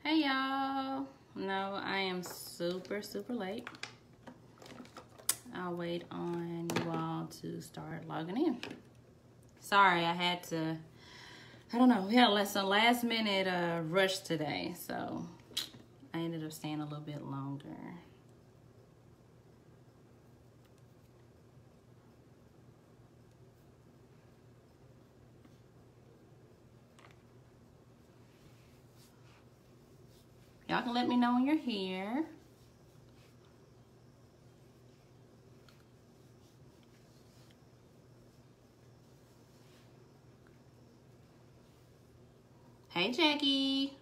Hey y'all. No, I am super late. I'll wait on you all to start logging in. Sorry, I had to, I don't know, we had a last minute rush today, so I ended up staying a little bit longer. Y'all can let me know when you're here. Hey, Jackie.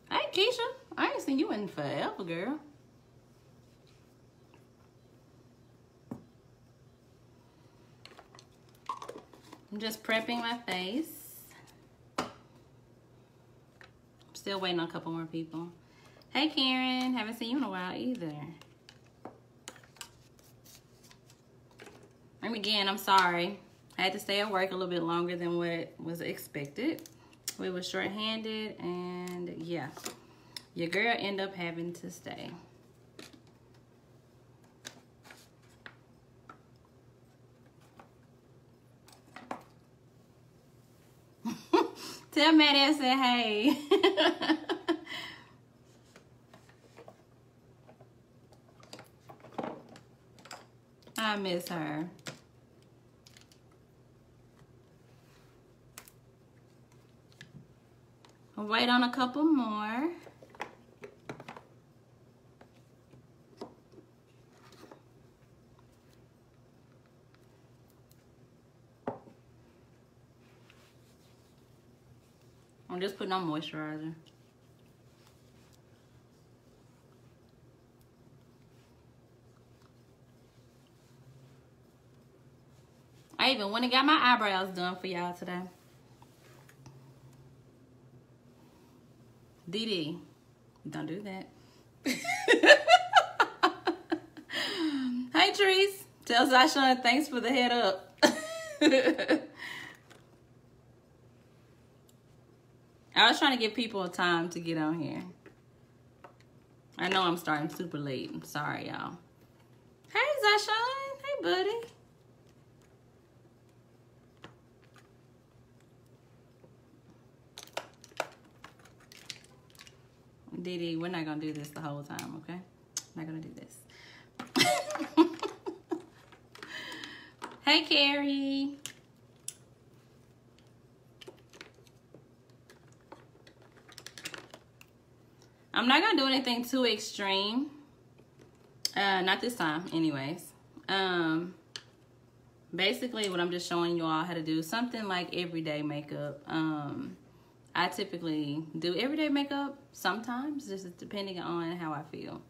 Hey, Keisha. I ain't seen you in forever, girl. I'm just prepping my face. Still waiting on a couple more people. Hey, Karen. Haven't seen you in a while either. And again, I'm sorry. I had to stay at work a little bit longer than what was expected. We were short-handed, and yeah, your girl ended up having to stay. Tell Maddie I said hey. I miss her. I'll wait on a couple more. I'm just putting on moisturizer. I even went and got my eyebrows done for y'all today. Dee, don't do that. Hey, Trees. Tell Zashawn thanks for the head up. I was trying to give people time to get on here. I know I'm starting super late. I'm sorry, y'all. Hey, Zashawn. Hey, buddy. Dee, we're not gonna do this the whole time, okay? Not gonna do this. Hey, Carrie. I'm not gonna do anything too extreme. Not this time, anyways. Basically, what I'm just showing you all how to do something like everyday makeup. I typically do everyday makeup sometimes, just depending on how I feel.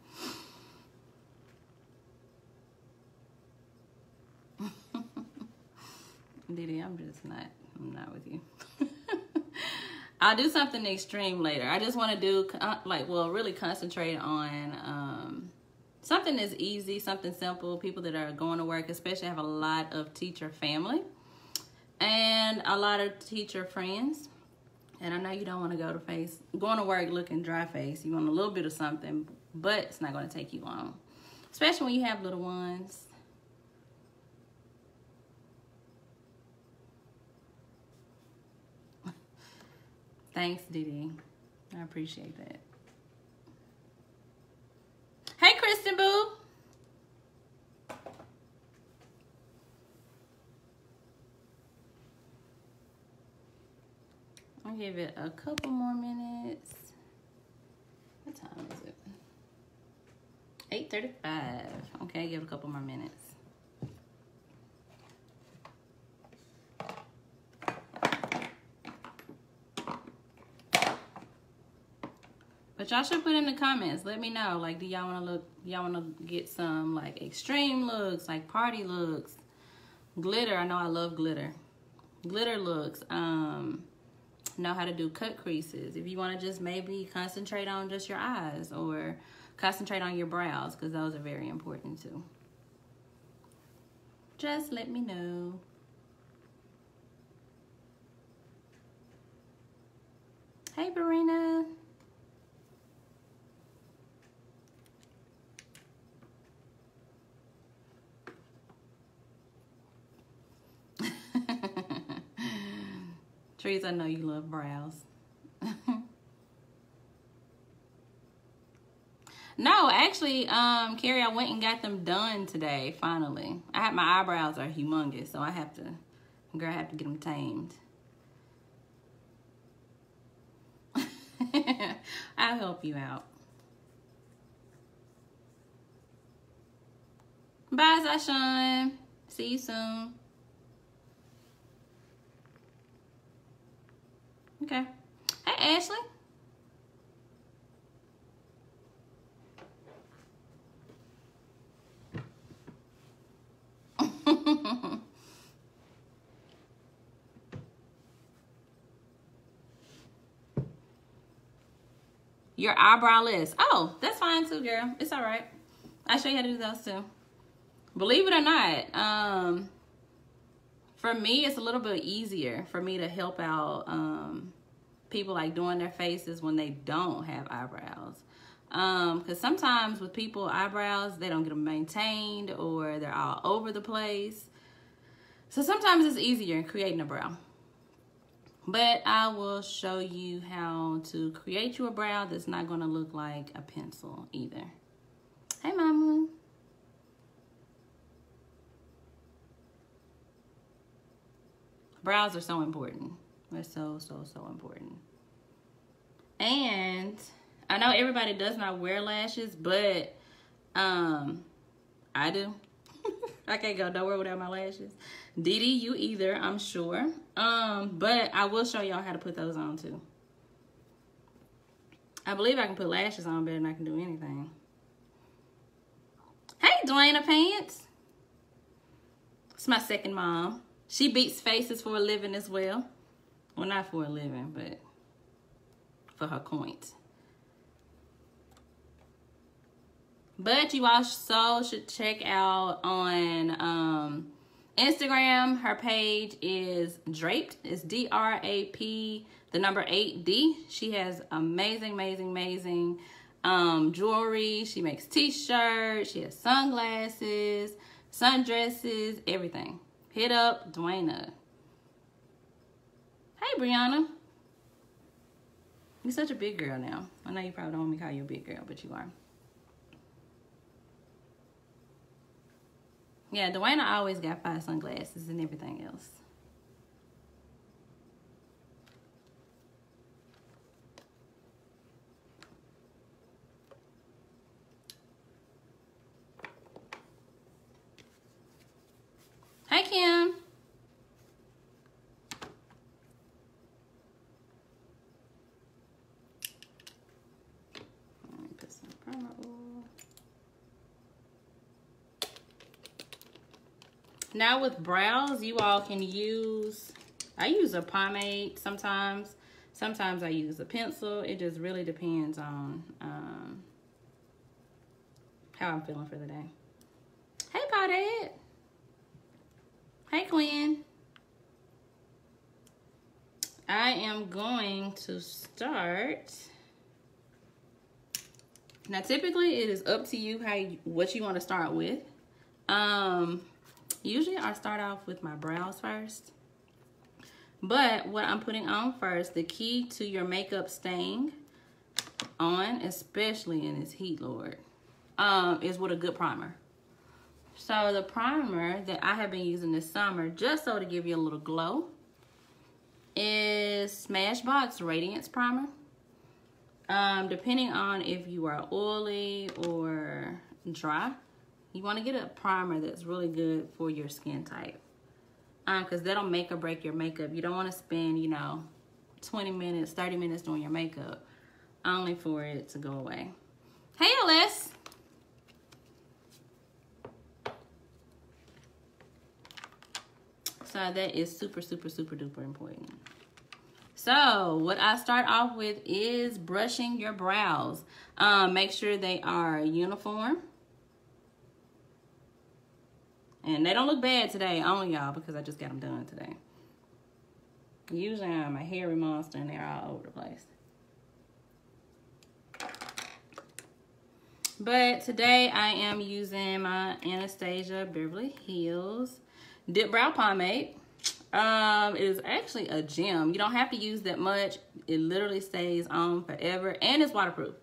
Didi, I'm not with you. I'll do something extreme later. I just want to do, really concentrate on something that's easy, something simple. People that are going to work, especially have a lot of teacher family and a lot of teacher friends. And I know you don't want to going to work looking dry face. You want a little bit of something, but it's not going to take you long. Especially when you have little ones. Thanks, Didi. I appreciate that. Hey, Kristen Boo. I'll give it a couple more minutes. What time is it? 8:35. Okay, give it a couple more minutes. But y'all should put in the comments. Let me know. Like, do y'all want to get some like extreme looks, like party looks, glitter? I know I love glitter. glitter looks, know how to do cut creases. If you want to just maybe concentrate on just your eyes or concentrate on your brows, because those are very important too. Just let me know. Hey, Barina. Trees, I know you love brows. No, actually, Carrie, I went and got them done today, finally. My eyebrows are humongous, so I have to get them tamed. I'll help you out. Bye, Zashawn. See you soon. Okay. Hey, Ashley. Your eyebrow list. Oh, that's fine too, girl. It's all right. I'll show you how to do those too. Believe it or not, for me, it's a little bit easier for me to help out people like doing their faces when they don't have eyebrows. Because sometimes with people eyebrows, they don't get them maintained or they're all over the place. So sometimes it's easier creating a brow. But I will show you how to create you a brow that's not going to look like a pencil either. Hey, Mama. Brows are so important. They're so, so, so important. And I know everybody does not wear lashes, but I do. I can't go nowhere without my lashes. Dee Dee, you either, I'm sure. But I will show y'all how to put those on too. I believe I can put lashes on better than I can do anything. Hey, Dwayna Pants. It's my second mom. She beats faces for a living as well. Well, not for a living, but for her coins. But you also should check out on Instagram. Her page is Draped. It's D-R-A-P, the number 8D. She has amazing, amazing, amazing jewelry. She makes t-shirts. She has sunglasses, sundresses, everything. Hit up Dwayna. Hey, Brianna. You're such a big girl now. I know you probably don't want me to call you a big girl, but you are. Yeah, Dwayna always got 5 sunglasses and everything else. Hi, Kim. Let me put some primer oil. Now with brows, you all can use, I use a pomade sometimes. Sometimes I use a pencil. It just really depends on how I'm feeling for the day. Hey, Pothead. Hey, Quinn. I am going to start. Now, typically, it is up to you what you want to start with. Usually, I start off with my brows first. But what I'm putting on first, the key to your makeup staying on, especially in this heat, Lord, is with a good primer. So the primer that I have been using this summer, just so to give you a little glow, is Smashbox Radiance Primer. Depending on if you are oily or dry, you want to get a primer that's really good for your skin type. Because that'll make or break your makeup. You don't want to spend, 20 minutes, 30 minutes doing your makeup only for it to go away. Hey, Alice. So that is super, super, super duper important. So what I start off with is brushing your brows. Make sure they are uniform. And they don't look bad today, only y'all, because I just got them done today. Usually I'm a hairy monster and they're all over the place. But today I am using my Anastasia Beverly Hills Dipbrow Pomade. It is actually a gem. You don't have to use that much. It literally stays on forever and it's waterproof.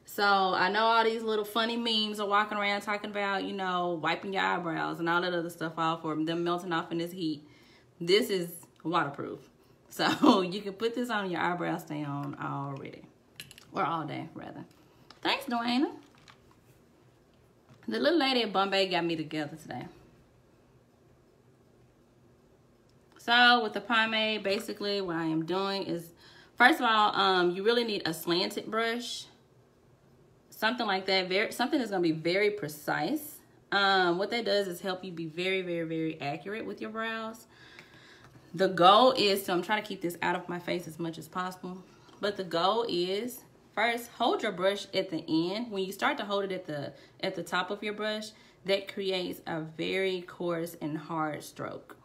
So I know all these little funny memes are walking around talking about, you know, wiping your eyebrows and all that other stuff off or them melting off in this heat. This is waterproof. So you can put this on, your eyebrows stay on already. Or all day, rather. Thanks, Dwayna. The little lady at Bombay got me together today. So with the pomade, basically what I am doing is, first of all, you really need a slanted brush. Something like that, something that's gonna be very precise. What that does is help you be very, very, very accurate with your brows. The goal is, so I'm trying to keep this out of my face as much as possible, but the goal is, first, hold your brush at the end. When you start to hold it at the top of your brush, that creates a very coarse and hard stroke.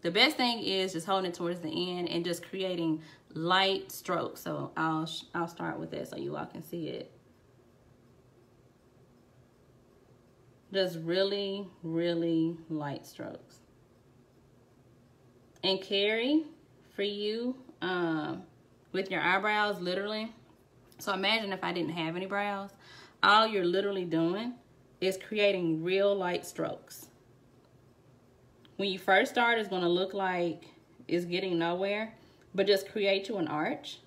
The best thing is just holding it towards the end and just creating light strokes. So I'll start with that so you all can see it. Just really, really light strokes. And carry for you with your eyebrows, literally. So imagine if I didn't have any brows. All you're literally doing is creating real light strokes. When you first start, it's going to look like it's getting nowhere, but just create you an arch.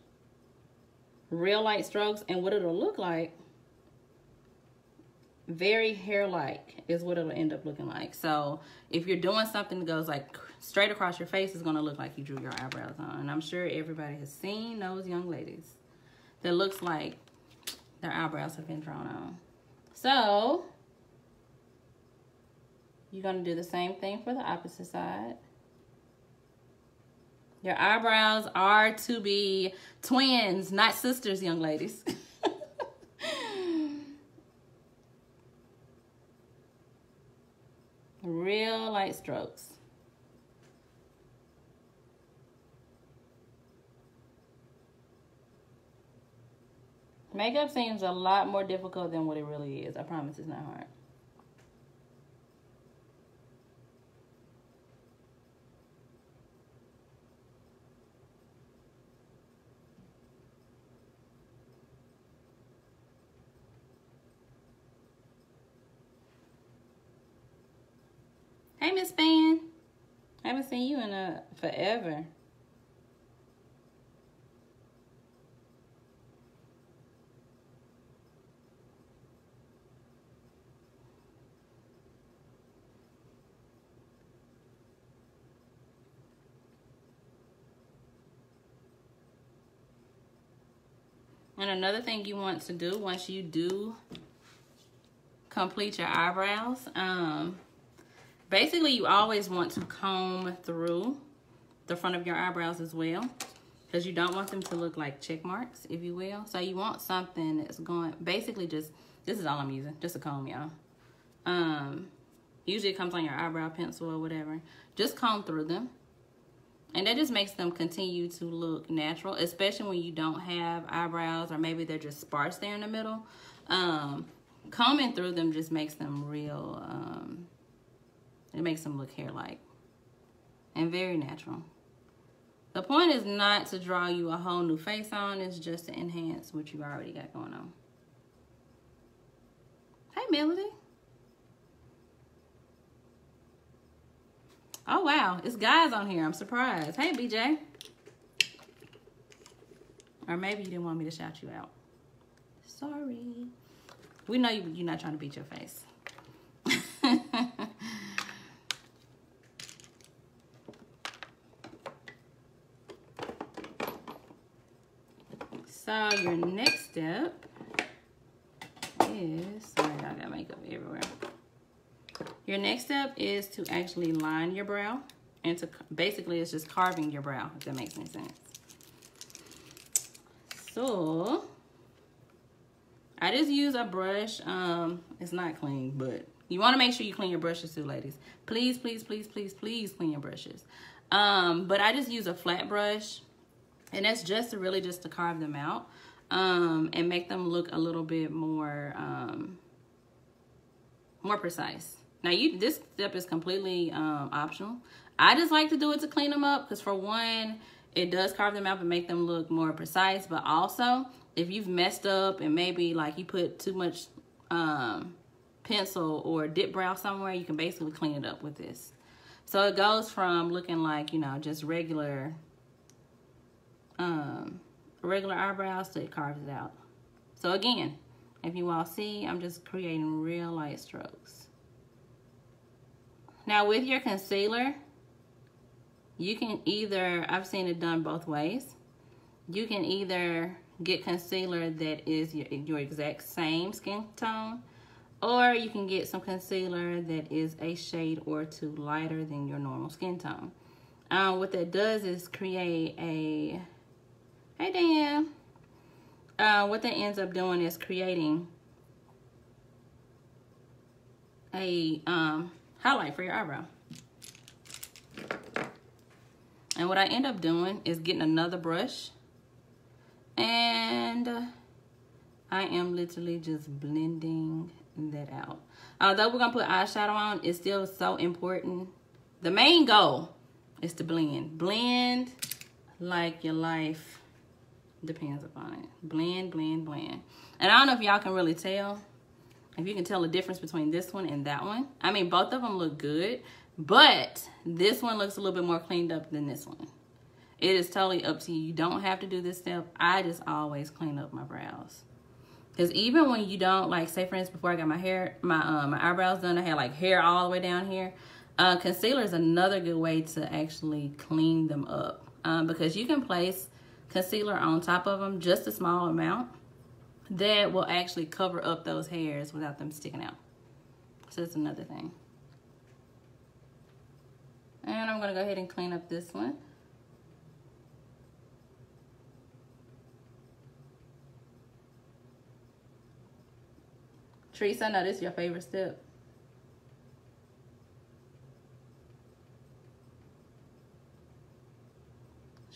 Real light strokes, and what it'll look like, very hair-like is what it'll end up looking like. So if you're doing something that goes like straight across your face, it's going to look like you drew your eyebrows on. And I'm sure everybody has seen those young ladies that looks like their eyebrows have been drawn on. So you're going to do the same thing for the opposite side. Your eyebrows are to be twins, not sisters, young ladies. Real light strokes. Makeup seems a lot more difficult than what it really is. I promise it's not hard. Hey, Miss Fan. I haven't seen you in forever. And another thing you want to do once you do complete your eyebrows, basically you always want to comb through the front of your eyebrows as well, because you don't want them to look like check marks, if you will. So you want something that's going, basically just, this is all I'm using, just a comb, y'all. Usually it comes on your eyebrow pencil or whatever. Just comb through them. And that just makes them continue to look natural, especially when you don't have eyebrows or maybe they're just sparse there in the middle. Combing through them just makes them real, it makes them look hair-like and very natural. The point is not to draw you a whole new face on, it's just to enhance what you already got going on. Hey, Melody. Oh, wow. It's guys on here. I'm surprised. Hey, BJ. Or maybe you didn't want me to shout you out. Sorry. We know you're not trying to beat your face. So your next step is, sorry, I got makeup everywhere. Your next step is to actually line your brow into, basically it's just carving your brow, if that makes any sense. So I just use a brush. It's not clean, but you want to make sure you clean your brushes too, ladies. Please, please, please, please, please clean your brushes. But I just use a flat brush, and that's just to really just to carve them out, and make them look a little bit more, more precise. Now, this step is completely optional. I just like to do it to clean them up, because for one, it does carve them out and make them look more precise. But also, if you've messed up and maybe like you put too much pencil or dip brow somewhere, you can basically clean it up with this. So it goes from looking like, you know, just regular eyebrows to it carves it out. So again, if you all see, I'm just creating real light strokes. Now with your concealer, you can either, I've seen it done both ways. You can either get concealer that is your exact same skin tone, or you can get some concealer that is a shade or two lighter than your normal skin tone. What that does is create a, hey Dan, what that ends up doing is creating a highlight for your eyebrow. And what I end up doing is getting another brush, and I am literally just blending that out. Although we're gonna put eyeshadow on, it's still so important. The main goal is to blend. Blend like your life depends upon it. Blend, blend, blend. And I don't know if y'all can really tell, if you can tell the difference between this one and that one. I mean, both of them look good, but this one looks a little bit more cleaned up than this one. It is totally up to you. You don't have to do this step. I just always clean up my brows. Because even when you don't, like, say for instance, before I got my eyebrows done, I had like hair all the way down here. Concealer is another good way to actually clean them up. Because you can place concealer on top of them, just a small amount, that will actually cover up those hairs without them sticking out. So that's another thing. And I'm gonna go ahead and clean up this one. Teresa, I know this is your favorite step.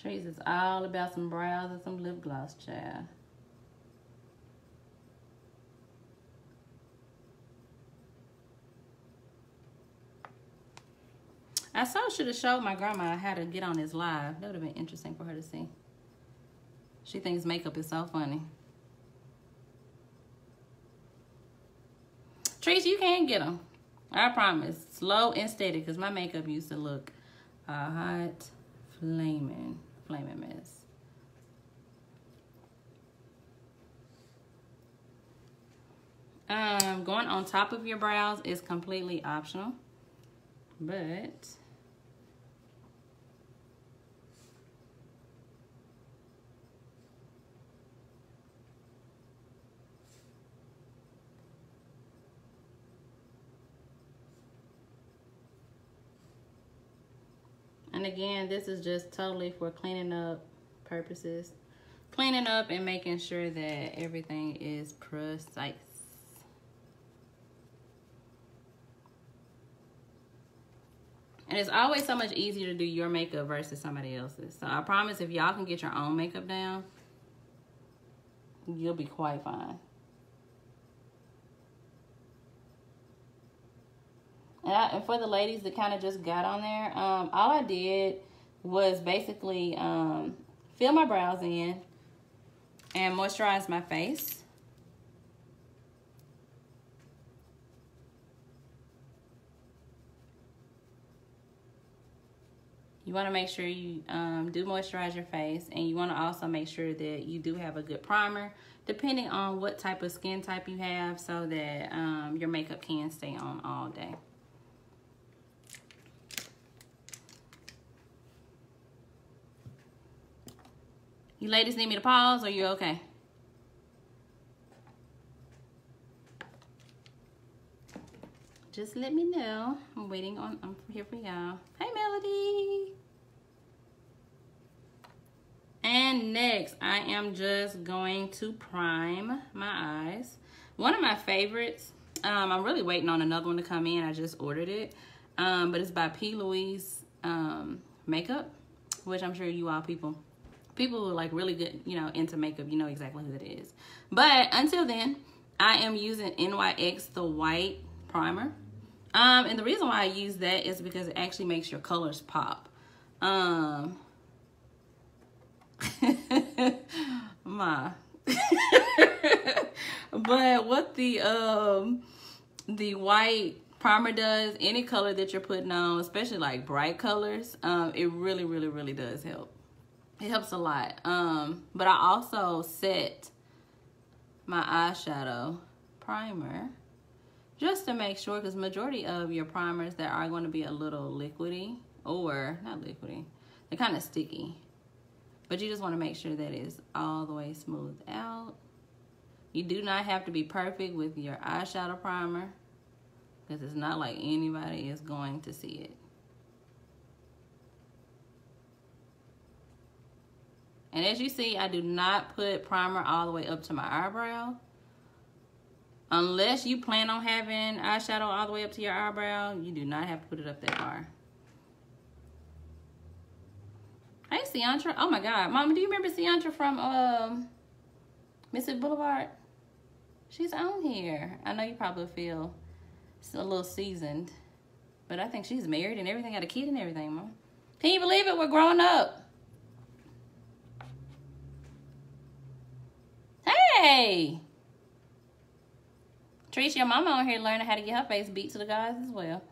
Teresa's all about some brows and some lip gloss, child. I should have showed my grandma how to get on this live. That would have been interesting for her to see. She thinks makeup is so funny. Teresa, you can get them. I promise. Slow and steady, because my makeup used to look a hot, flaming mess. Going on top of your brows is completely optional, but and again, this is just totally for cleaning up purposes. Cleaning up and making sure that everything is precise. And it's always so much easier to do your makeup versus somebody else's. So I promise, if y'all can get your own makeup down, you'll be quite fine. And for the ladies that kind of just got on there, all I did was basically fill my brows in and moisturize my face. You want to make sure you do moisturize your face, and you want to also make sure that you do have a good primer, depending on what type of skin type you have, so that your makeup can stay on all day. You ladies need me to pause, or you okay? Just let me know. I'm here for y'all. Hey, Melody. next, I am just going to prime my eyes. One of my favorites, I'm really waiting on another one to come in. I just ordered it. But it's by P. Louise Makeup, which I'm sure you all people who are like really good, you know, into makeup, you know exactly who it is. But until then, I am using NYX the white primer. And the reason why I use that is because it actually makes your colors pop. But what the white primer does, any color that you're putting on, especially like bright colors, it really does help. It helps a lot. But I also set my eyeshadow primer just to make sure, because majority of your primers that are going to be a little liquidy, or not liquidy, they're kind of sticky. But you just want to make sure that it's all the way smoothed out. You do not have to be perfect with your eyeshadow primer, because it's not like anybody is going to see it. And as you see, I do not put primer all the way up to my eyebrow. Unless you plan on having eyeshadow all the way up to your eyebrow, you do not have to put it up that far. Hey, Ciantra. Oh my God. Mama, do you remember Ciantra from Mississippi Boulevard? She's on here. I know you probably feel a little seasoned, but I think she's married and everything, got a kid and everything, Mom. Can you believe it? We're grown up. Hey! Trish, your mama on here learning how to get her face beat to the guys as well.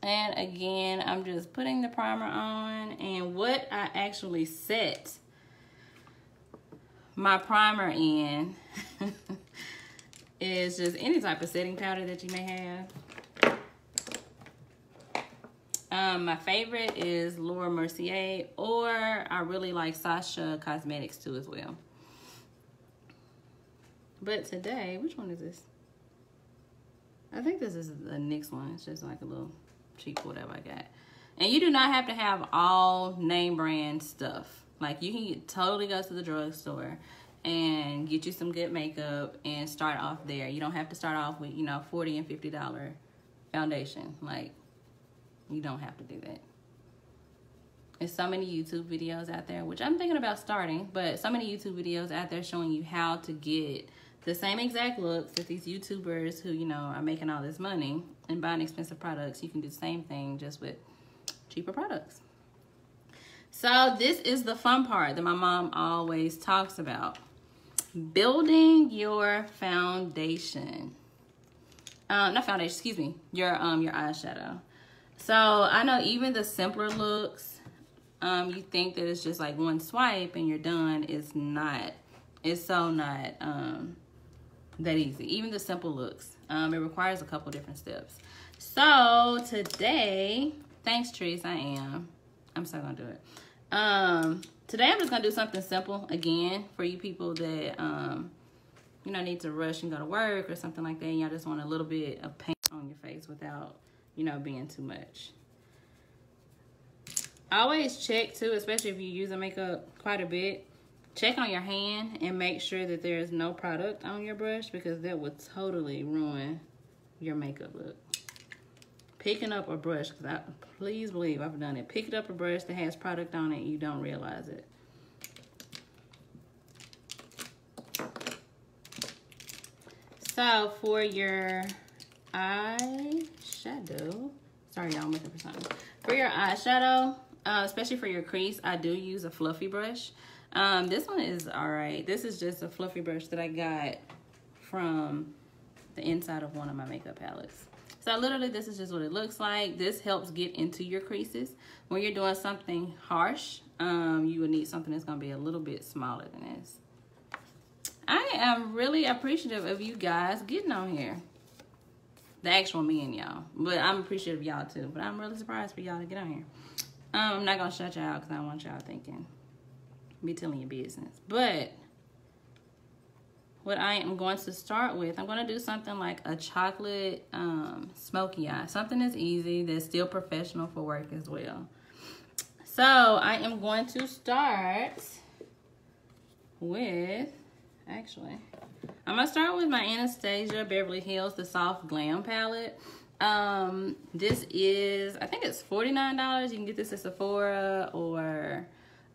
And again, I'm just putting the primer on, and what I actually set my primer in is just any type of setting powder that you may have. My favorite is Laura Mercier, or I really like Sasha Cosmetics too as well. But today, which one is this? I think this is the NYX one. It's just like a little cheap whatever I got. And you do not have to have all name brand stuff. Like, you can totally go to the drugstore and get you some good makeup and start off there. You don't have to start off with, you know, $40 and $50 foundation. Like, you don't have to do that. There's so many YouTube videos out there, which I'm thinking about starting, but so many YouTube videos out there showing you how to get the same exact looks that these YouTubers who, you know, are making all this money and buying expensive products. You can do the same thing just with cheaper products. So this is the fun part that my mom always talks about. Building your foundation. Not foundation, excuse me. Your eyeshadow. So I know even the simpler looks, you think that it's just like one swipe and you're done. It's not. It's so not that easy. Even the simple looks. It requires a couple different steps. So today, thanks Therese, I'm still gonna do it. Today I'm just gonna do something simple again for you people that you know, need to rush and go to work or something like that, and y'all just want a little bit of paint on your face without, you know, being too much. Always check too, especially if you use a makeup quite a bit. Check on your hand and make sure that there's no product on your brush, because that would totally ruin your makeup look. Picking up a brush, because please believe I've done it. Picking up a brush that has product on it, you don't realize it. So for your eyeshadow, sorry y'all, I'm looking for something. For your eyeshadow, especially for your crease, I do use a fluffy brush. This one is all right. This is just a fluffy brush that I got from the inside of one of my makeup palettes. So literally this is just what it looks like. This helps get into your creases. When you're doing something harsh, you would need something that's gonna be a little bit smaller than this. I am really appreciative of you guys getting on here. The actual me and y'all. But I'm appreciative of y'all too. But I'm really surprised for y'all to get on here. I'm not gonna shut y'all out because I don't want y'all thinking me telling your business. But what I am going to start with, I'm going to do something like a chocolate smoky eye. Something that's easy, that's still professional for work as well. So I am going to start with, actually, I'm going to start with my Anastasia Beverly Hills, the Soft Glam palette. This is, I think it's $49. You can get this at Sephora or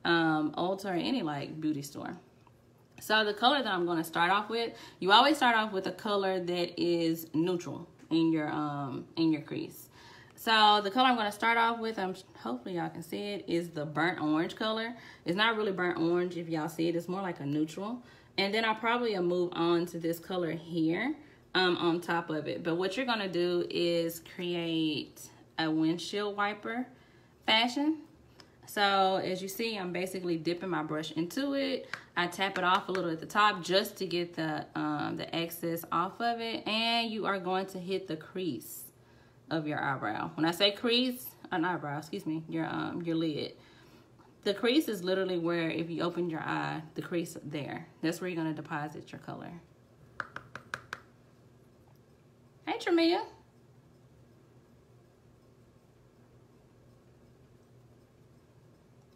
Ulta or any like beauty store. So the color that I'm going to start off with, you always start off with a color that is neutral in your crease. So the color I'm going to start off with, hopefully y'all can see it, is the burnt orange color. It's not really burnt orange if y'all see it. It's more like a neutral. And then I'll probably move on to this color here on top of it. But what you're going to do is create a windshield wiper fashion. So as you see, I'm basically dipping my brush into it. I tap it off a little at the top just to get the excess off of it. And you are going to hit the crease of your eyebrow. When I say crease, an eyebrow, excuse me, your lid. The crease is literally where, if you open your eye, the crease there. That's where you're going to deposit your color. Hey, Tramia.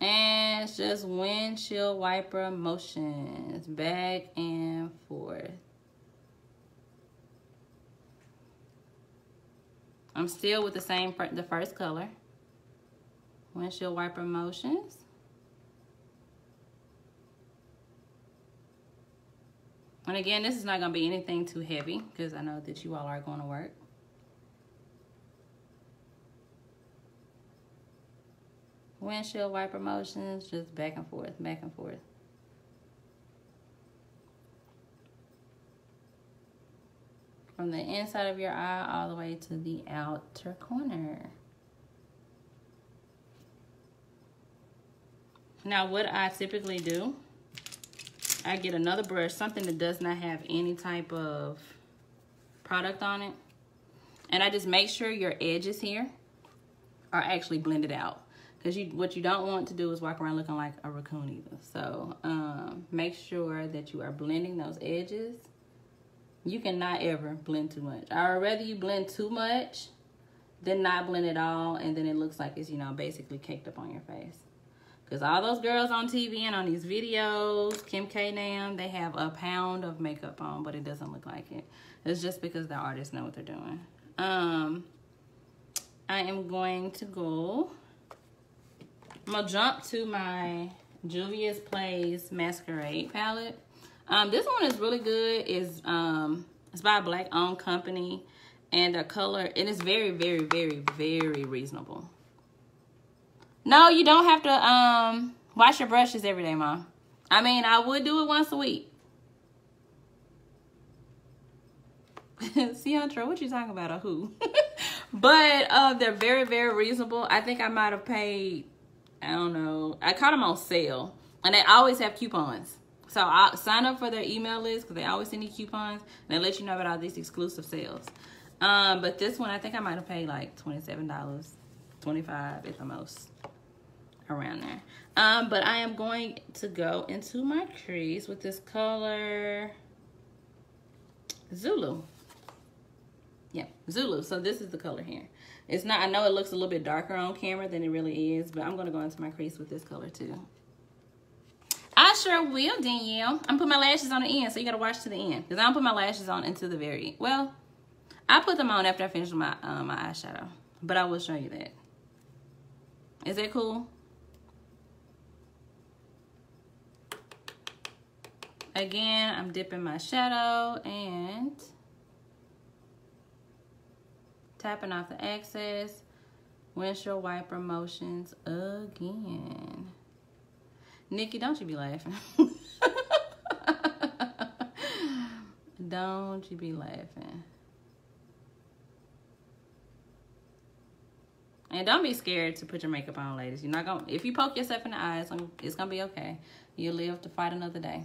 And it's just windshield wiper motions, back and forth. I'm still with the first color. Windshield wiper motions. And again, this is not going to be anything too heavy because I know that you all are going to work. Windshield wiper motions, just back and forth, back and forth. From the inside of your eye all the way to the outer corner. Now what I typically do, I get another brush, something that does not have any type of product on it. And I just make sure your edges here are actually blended out. Because what you don't want to do is walk around looking like a raccoon either. So make sure that you are blending those edges. You cannot ever blend too much. I would rather you blend too much than not blend at all, and then it looks like it's, you know, basically caked up on your face. Because all those girls on TV and on these videos, Kim K. Nam, they have a pound of makeup on, but it doesn't look like it. It's just because the artists know what they're doing. I am going to go, I'm going to jump to my Juvia's Place Masquerade Palette. This one is really good. It's by a Black-owned company, and the color, and it's very, very, very, very reasonable. No, you don't have to wash your brushes every day, Mom. I mean, I would do it once a week. Ciantra, what you talking about, or who? But they're very, very reasonable. I think I might have paid, I don't know, I caught them on sale, and they always have coupons. So I'll sign up for their email list because they always send you coupons and they let you know about all these exclusive sales. But this one, I think I might have paid like $27, $25 at the most, around there. But I am going to go into my crease with this color Zulu. Yeah, Zulu. So this is the color here. It's not, I know it looks a little bit darker on camera than it really is, but I'm going to go into my crease with this color too. I sure will, Danielle. I'm putting my lashes on the end, so you gotta watch to the end. Because I don't put my lashes on until the very end. Well, I put them on after I finish my my eyeshadow. But I will show you that. Is that cool? Again, I'm dipping my shadow and tapping off the excess. Windshield wiper motions again. Nikki, don't you be laughing. Don't you be laughing. And don't be scared to put your makeup on, ladies. You're not gonna, if you poke yourself in the eyes, it's gonna be okay. You'll live to fight another day.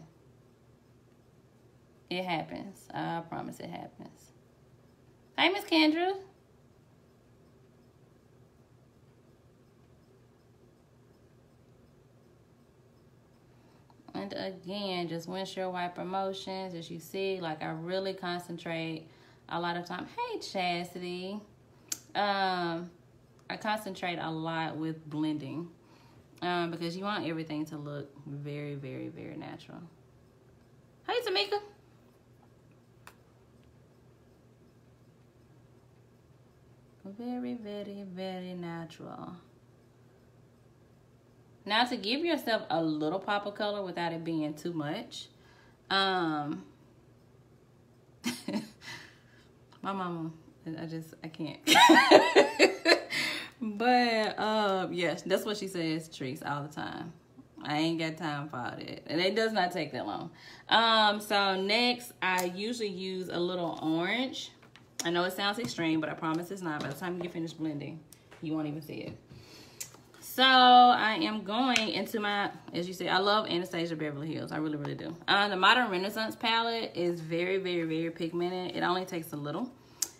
It happens. I promise it happens. Hey, Miss Kendra. And again, just windshield wiper motions. As you see, like I really concentrate a lot of time. Hey, Chastity. I concentrate a lot with blending. because you want everything to look very, very, very natural. Hey, Tamika. Very, very, very natural. Now, to give yourself a little pop of color without it being too much, my mama, I can't. But yes, that's what she says, Trees, all the time. I ain't got time for all that, and it does not take that long. So next, I usually use a little orange. I know it sounds extreme, but I promise it's not. By the time you get finished blending, you won't even see it. So I am going into my, as you see, I love Anastasia Beverly Hills. I really, really do. The Modern Renaissance palette is very, very, very pigmented. It only takes a little.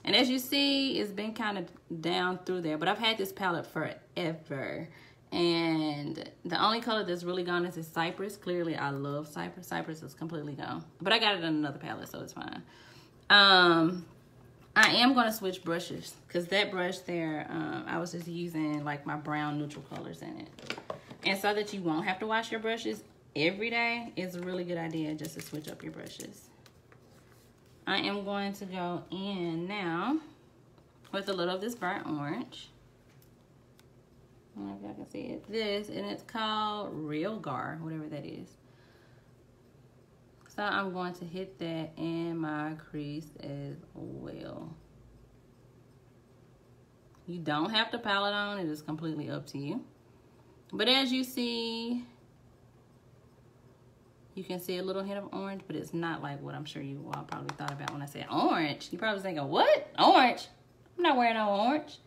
And as you see, it's been kind of down through there. But I've had this palette forever. And the only color that's really gone is Cypress. Clearly, I love Cypress. Cypress is completely gone. But I got it in another palette, so it's fine. I am going to switch brushes. Because that brush there, I was just using like my brown neutral colors in it. And so that you won't have to wash your brushes every day, it's a really good idea just to switch up your brushes. I am going to go in now with a little of this burnt orange. I don't know if y'all can see it. And it's called Real Gar, whatever that is. So I'm going to hit that in my crease as well. You don't have to palette on, it is completely up to you. But as you see, you can see a little hint of orange, but it's not like what I'm sure you all probably thought about when I said orange. You probably thinking, what? Orange? I'm not wearing no orange.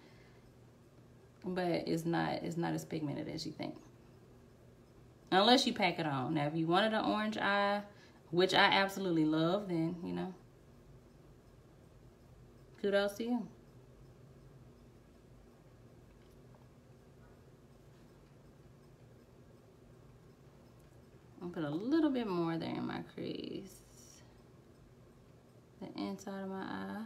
But it's not as pigmented as you think. Unless you pack it on. Now, if you wanted an orange eye, which I absolutely love, then, you know, kudos to you. I'll put a little bit more there in my crease. The inside of my eye.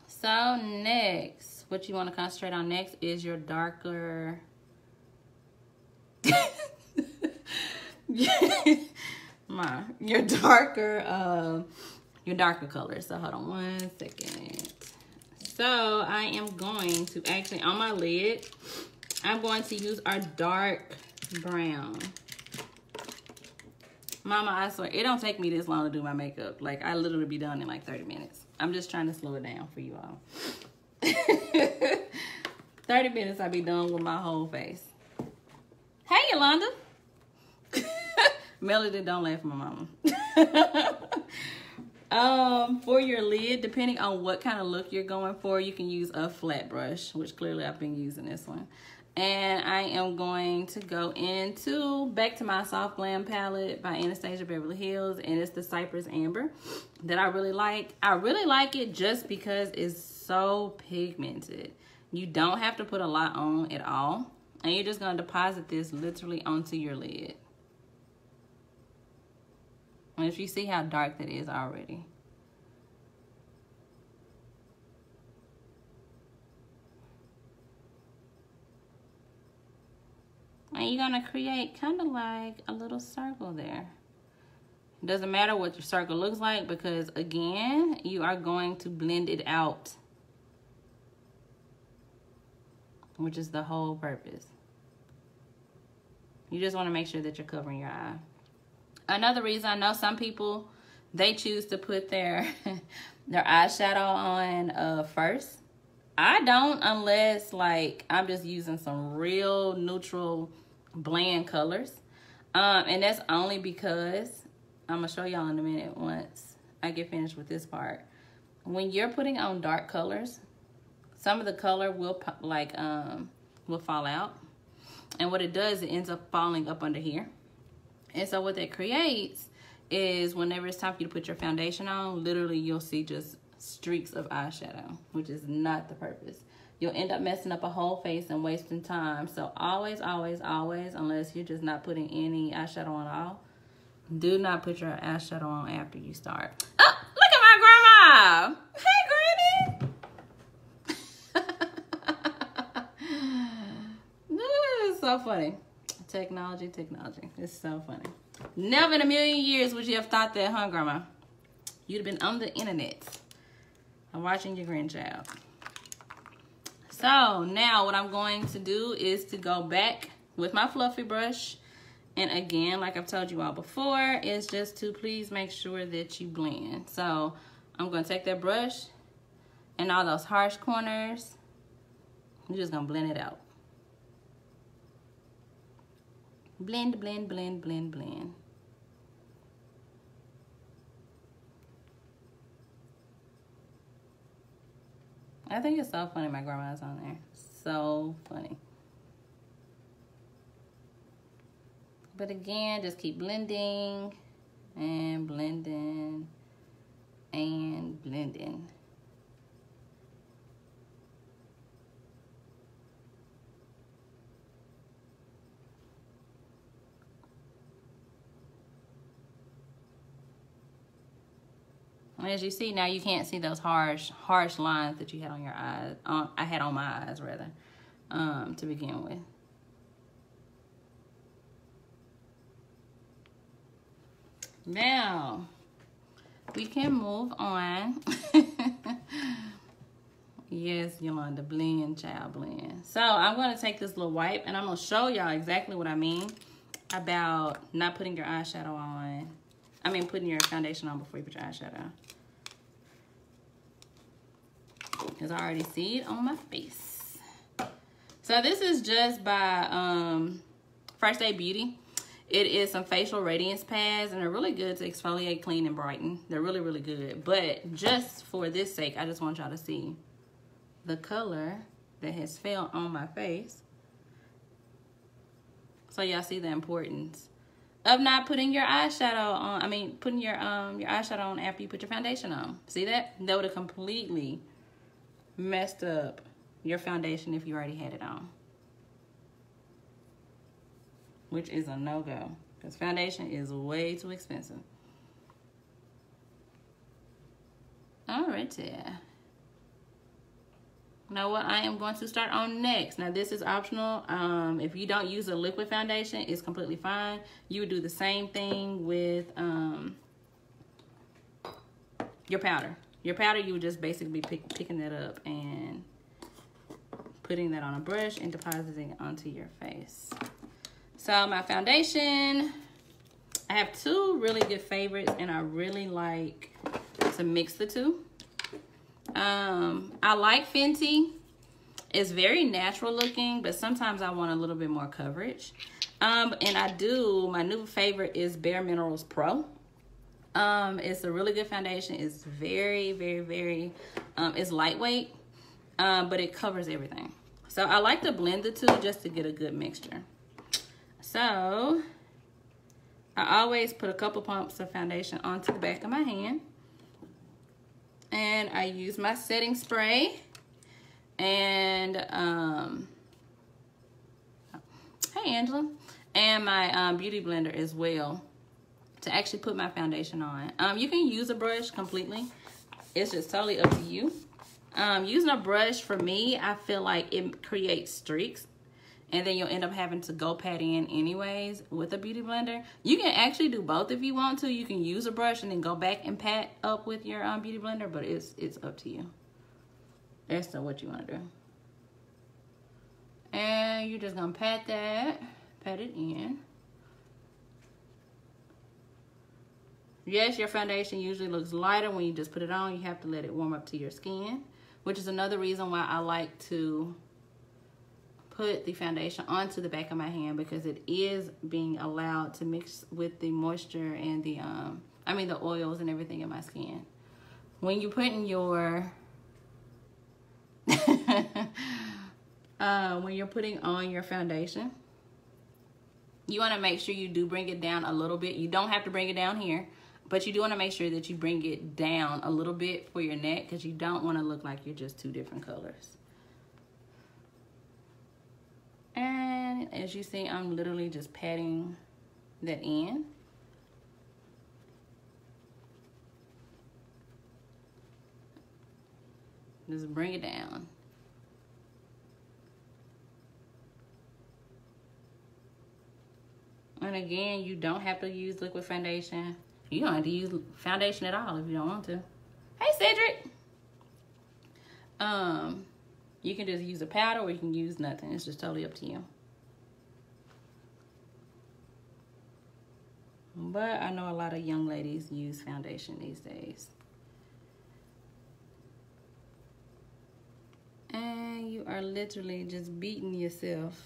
So next, what you want to concentrate on next is your darker your darker colors. So hold on 1 second. So I am going to actually, on my lid, I'm going to use our dark brown. Mama, I swear, it don't take me this long to do my makeup. Like, I literally be done in like 30 minutes. I'm just trying to slow it down for you all. 30 minutes, I'll be done with my whole face. Hey, Yolanda. Melody, don't laugh at my mama. For your lid, depending on what kind of look you're going for, you can use a flat brush, which clearly I've been using this one. And I am going to go back to my Soft Glam palette by Anastasia Beverly Hills. And it's the Cypress Amber that I really like. I really like it just because it's so pigmented. You don't have to put a lot on at all. And you're just going to deposit this literally onto your lid. And if you see how dark that is already. And you're going to create kind of like a little circle there. It doesn't matter what your circle looks like because, again, you are going to blend it out. Which is the whole purpose. You just want to make sure that you're covering your eye. Another reason, I know some people, they choose to put their eyeshadow on first. I don't, unless like I'm just using some real neutral bland colors. And that's only because, I'm gonna show y'all in a minute once I get finished with this part. When you're putting on dark colors, some of the color will fall out. And what it does, it ends up falling up under here. And so what that creates is whenever it's time for you to put your foundation on, literally you'll see just streaks of eyeshadow, which is not the purpose. You'll end up messing up a whole face and wasting time. So always, always, always, unless you're just not putting any eyeshadow on at all, do not put your eyeshadow on after you start. Oh, look at grandma. Hey, Granny. This is so funny. Technology. It's so funny. Never in a million years would you have thought that, huh, Grandma? You'd have been on the internet watching your grandchild. So now what I'm going to do is to go back with my fluffy brush. And again, like I've told you all before, is just to please make sure that you blend. So I'm going to take that brush and all those harsh corners. I'm just going to blend it out. Blend, blend, blend, blend, blend. I think it's so funny my grandma's on there. So funny. But again, just keep blending and blending and blending. As you see now, you can't see those harsh lines that you had on your eyes. I had on my eyes rather, to begin with. Now we can move on. Yes, Yolanda, blend, child, blend. So I'm going to take this little wipe and I'm going to show y'all exactly what I mean about not putting your eyeshadow on. I mean, putting your foundation on before you put your eyeshadow. Because I already see it on my face. So this is just by First Aid Beauty. It is some facial radiance pads, and they're really good to exfoliate, clean, and brighten. They're really, really good. But just for this sake, I just want y'all to see the color that has fell on my face. So y'all see the importance of not putting your eyeshadow on. I mean, putting your eyeshadow on after you put your foundation on. See that? That would have completely messed up your foundation if you already had it on. Which is a no-go, because foundation is way too expensive. All right there. Now what I am going to start on next. Now this is optional. If you don't use a liquid foundation, it's completely fine. You would do the same thing with your powder. Your powder, you would just basically be picking that up and putting that on a brush and depositing it onto your face. So my foundation, I have two really good favorites and I really like to mix the two. I like Fenty. It's very natural looking, but sometimes I want a little bit more coverage. And my new favorite is Bare Minerals Pro. It's a really good foundation. It's very, very, very, it's lightweight, but it covers everything. So I like to blend the two just to get a good mixture. So I always put a couple pumps of foundation onto the back of my hand. And I use my setting spray and, hey Angela, and my beauty blender as well to actually put my foundation on. You can use a brush completely. It's just totally up to you. Using a brush, for me, I feel like it creates streaks. And then you'll end up having to go pat in anyways with a beauty blender. You can actually do both if you want to. You can use a brush and then go back and pat up with your beauty blender, but it's up to you. That's what you want to do. And you're just gonna pat it in. Yes, your foundation usually looks lighter when you just put it on. You have to let it warm up to your skin, which is another reason why I like to put the foundation onto the back of my hand, because it is being allowed to mix with the moisture and the oils and everything in my skin. When you're putting your when you're putting on your foundation, you want to make sure you do bring it down a little bit. You don't have to bring it down here, but you do want to make sure that you bring it down a little bit for your neck, because you don't want to look like you're just two different colors. And as you see, I'm literally just patting that in. Just bring it down. And again, you don't have to use liquid foundation. You don't have to use foundation at all if you don't want to. Hey, Cedric. You can just use a powder or you can use nothing. It's just totally up to you. But I know a lot of young ladies use foundation these days. And you are literally just beating yourself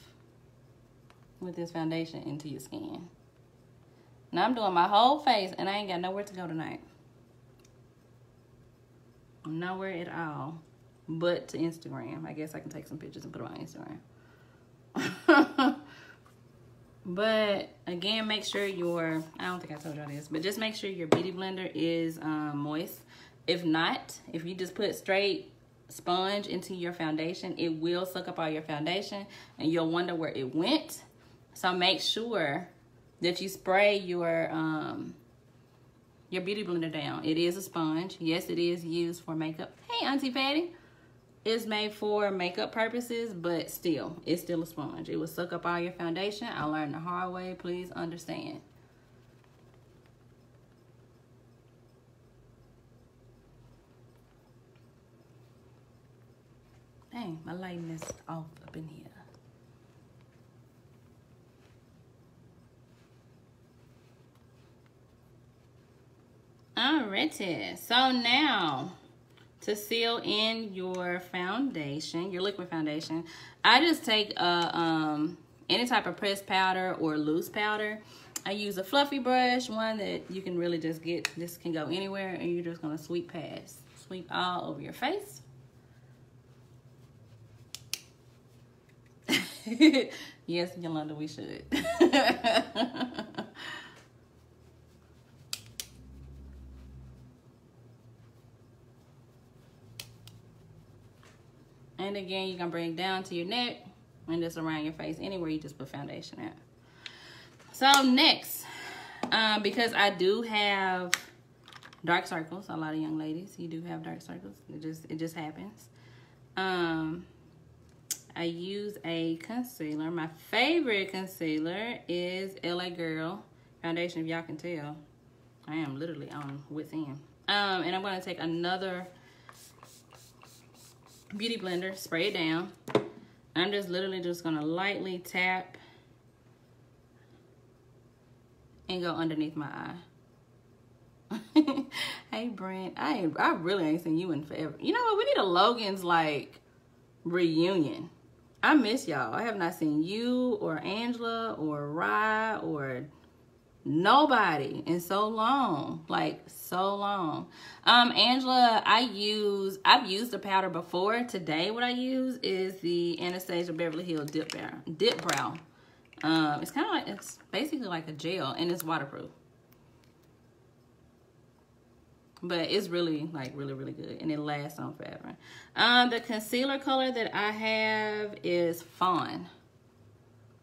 with this foundation into your skin. Now I'm doing my whole face and I ain't got nowhere to go tonight. Nowhere at all. But to Instagram. I guess I can take some pictures and put them on Instagram. But again, make sure your, I don't think I told y'all this, but just make sure your beauty blender is moist. If not, if you just put straight sponge into your foundation, it will suck up all your foundation and you'll wonder where it went. So make sure that you spray your beauty blender down. It is a sponge. Yes, it is used for makeup. Hey, Auntie Patty. It's made for makeup purposes, but still, it's still a sponge. It will suck up all your foundation. I learned the hard way. Please understand. Dang, my lighting is off up in here. Alrighty, so now to seal in your foundation, your liquid foundation, I just take any type of pressed powder or loose powder. I use a fluffy brush, one that you can really just get, this can go anywhere, and you're just gonna sweep past. Sweep all over your face. Yes, Yolanda, we should. And again, you're gonna bring it down to your neck and just around your face, anywhere you just put foundation at. So next, because I do have dark circles, a lot of young ladies, you do have dark circles. It just happens. I use a concealer. My favorite concealer is LA Girl foundation, if y'all can tell. I am literally on wit's end. And I'm gonna take another beauty blender, spray it down. I'm just literally just gonna lightly tap and go underneath my eye. Hey Brent, I really ain't seen you in forever. You know what, we need a Logan's like reunion. I miss y'all. I have not seen you or Angela or Rye or nobody in so long, like so long. Angela, I've used the powder before. Today what I use is the Anastasia Beverly Hills Dipbrow. It's kind of like, it's basically like a gel and it's waterproof, but it's really like really good and it lasts on forever. The concealer color that I have is Fawn.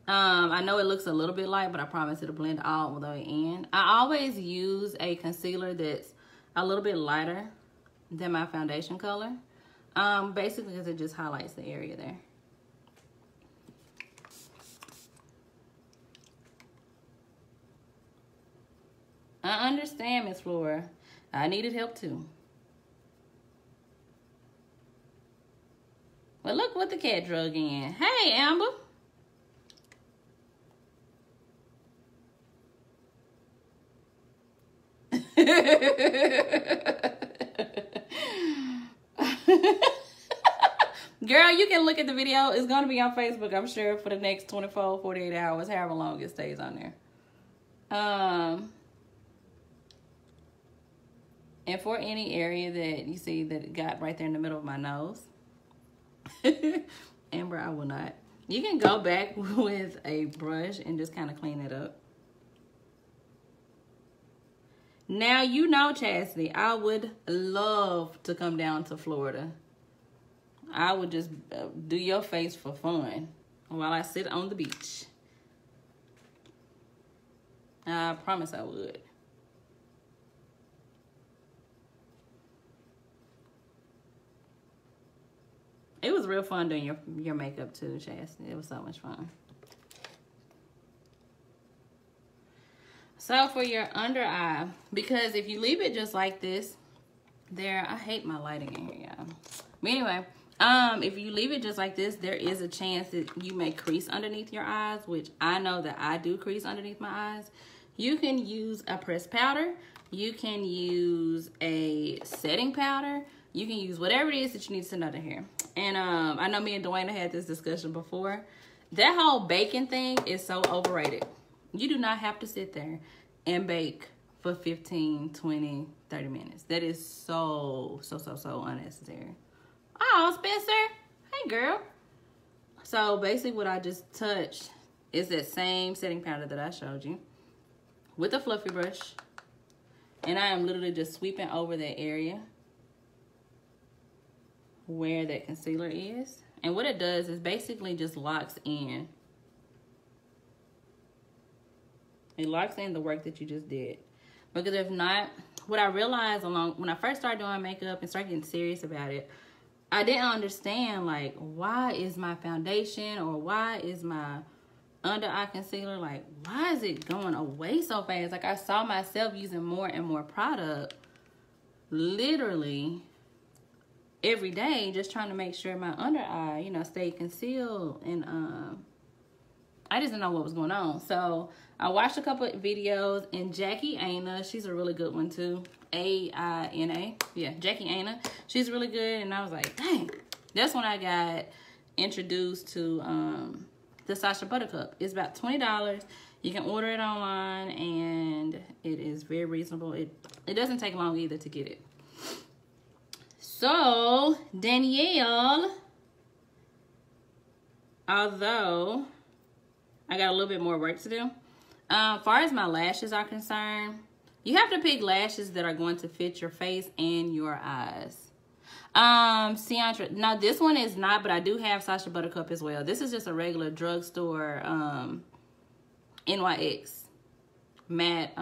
I know it looks a little bit light, but I promise it'll blend all the way in. I always use a concealer that's a little bit lighter than my foundation color. Basically because it just highlights the area there. I understand, Miss Flora. I needed help too. Well, look what the cat drug in. Hey, Amber. Girl, you can look at the video. It's going to be on Facebook, I'm sure, for the next 24, 48 hours, however long it stays on there. And for any area that you see that it got right there in the middle of my nose, Amber, I will not. You can go back with a brush and just kind of clean it up. Now, you know, Chastity, I would love to come down to Florida. I would just do your face for fun while I sit on the beach. I promise I would. It was real fun doing your makeup too, Chastity. It was so much fun. So for your under eye, because if you leave it just like this, I hate my lighting in here, y'all. But anyway, if you leave it just like this, there is a chance that you may crease underneath your eyes, which I know that I do crease underneath my eyes. You can use a pressed powder. You can use a setting powder. You can use whatever it is that you need to send under here. And I know me and Dwayne had this discussion before. That whole baking thing is so overrated. You do not have to sit there and bake for 15, 20, 30 minutes. That is so unnecessary. Oh, Spencer. Hey, girl. So basically what I just touched is that same setting powder that I showed you with a fluffy brush. And I am literally just sweeping over that area where that concealer is. And what it does is basically just locks in. It locks in the work that you just did. Because if not, what I realized when I first started doing makeup and started getting serious about it, I didn't understand, like, why is my foundation or why is my under eye concealer, like, why is it going away so fast? Like, I saw myself using more and more product literally every day, just trying to make sure my under eye, you know, stayed concealed. And I just didn't know what was going on. So I watched a couple of videos, and Jackie Aina, she's a really good one too. A-I-N-A. Yeah, Jackie Aina. She's really good. And I was like, dang. That's when I got introduced to the Sacha Buttercup. It's about $20. You can order it online, and it is very reasonable. It doesn't take long either to get it. So, Danielle, although I got a little bit more work to do, as far as my lashes are concerned, you have to pick lashes that are going to fit your face and your eyes. Ciantra, now this one is not, but I do have Sacha Buttercup as well. This is just a regular drugstore NYX matte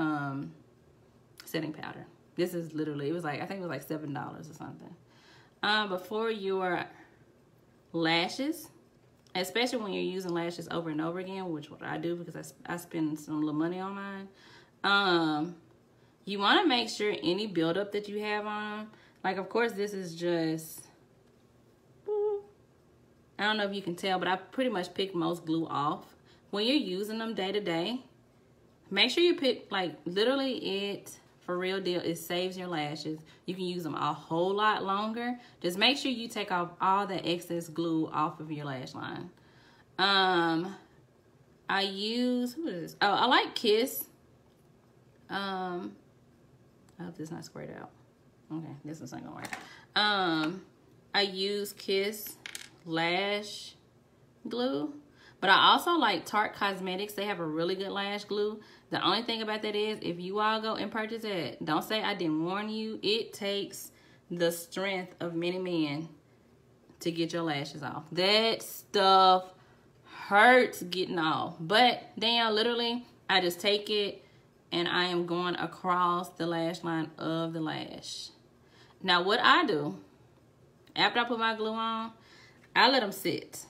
setting powder. This is literally, it was like, I think it was like $7 or something. But for your lashes, especially when you're using lashes over and over again, which what I do because I spend some little money on mine, you want to make sure any buildup that you have on them, like, of course, this is just, I don't know if you can tell, but I pretty much pick most glue off. When you're using them day to day, make sure you pick, like, literally it, for real deal, it saves your lashes. You can use them a whole lot longer. Just make sure you take off all the excess glue off of your lash line. I use, who is this? Oh, I like Kiss. I hope this is not squared out. Okay, this one's not gonna work. I use Kiss lash glue, but I also like Tarte Cosmetics. They have a really good lash glue. The only thing about that is, if you all go and purchase it, don't say I didn't warn you. It takes the strength of many men to get your lashes off. That stuff hurts getting off. But then literally, I just take it and I am going across the lash line of the lash. Now what I do, after I put my glue on, I let them sit.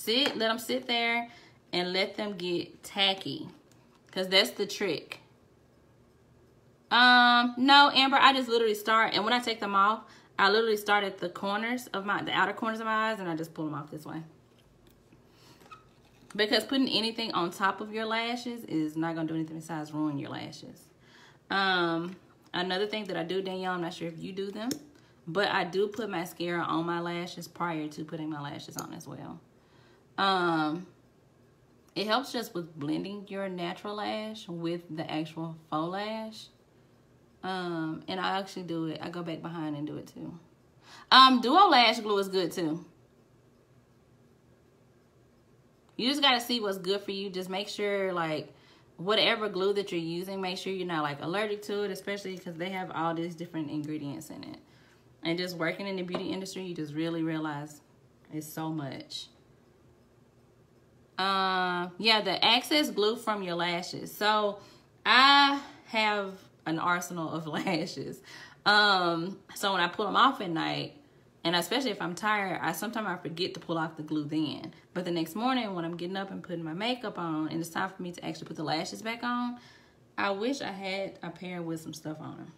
Let them sit there and let them get tacky. Because that's the trick. No, Amber, I just literally start, and when I take them off, I literally start at the corners of the outer corners of my eyes, and I just pull them off this way. Because putting anything on top of your lashes is not going to do anything besides ruin your lashes. Another thing that I do, Danielle, I'm not sure if you do them, but I do put mascara on my lashes prior to putting my lashes on as well. It helps just with blending your natural lash with the actual faux lash. And I actually do it. I go back behind and do it too. Duo lash glue is good too. You just got to see what's good for you. Just make sure, like, whatever glue that you're using, make sure you're not, like, allergic to it, especially because they have all these different ingredients in it. And just working in the beauty industry, you just really realize it's so much. Yeah, the excess glue from your lashes. So I have an arsenal of lashes. So when I pull them off at night, And especially if I'm tired, sometimes I forget to pull off the glue then. But the next morning when I'm getting up and putting my makeup on and it's time for me to actually put the lashes back on, I wish I had a pair with some stuff on them.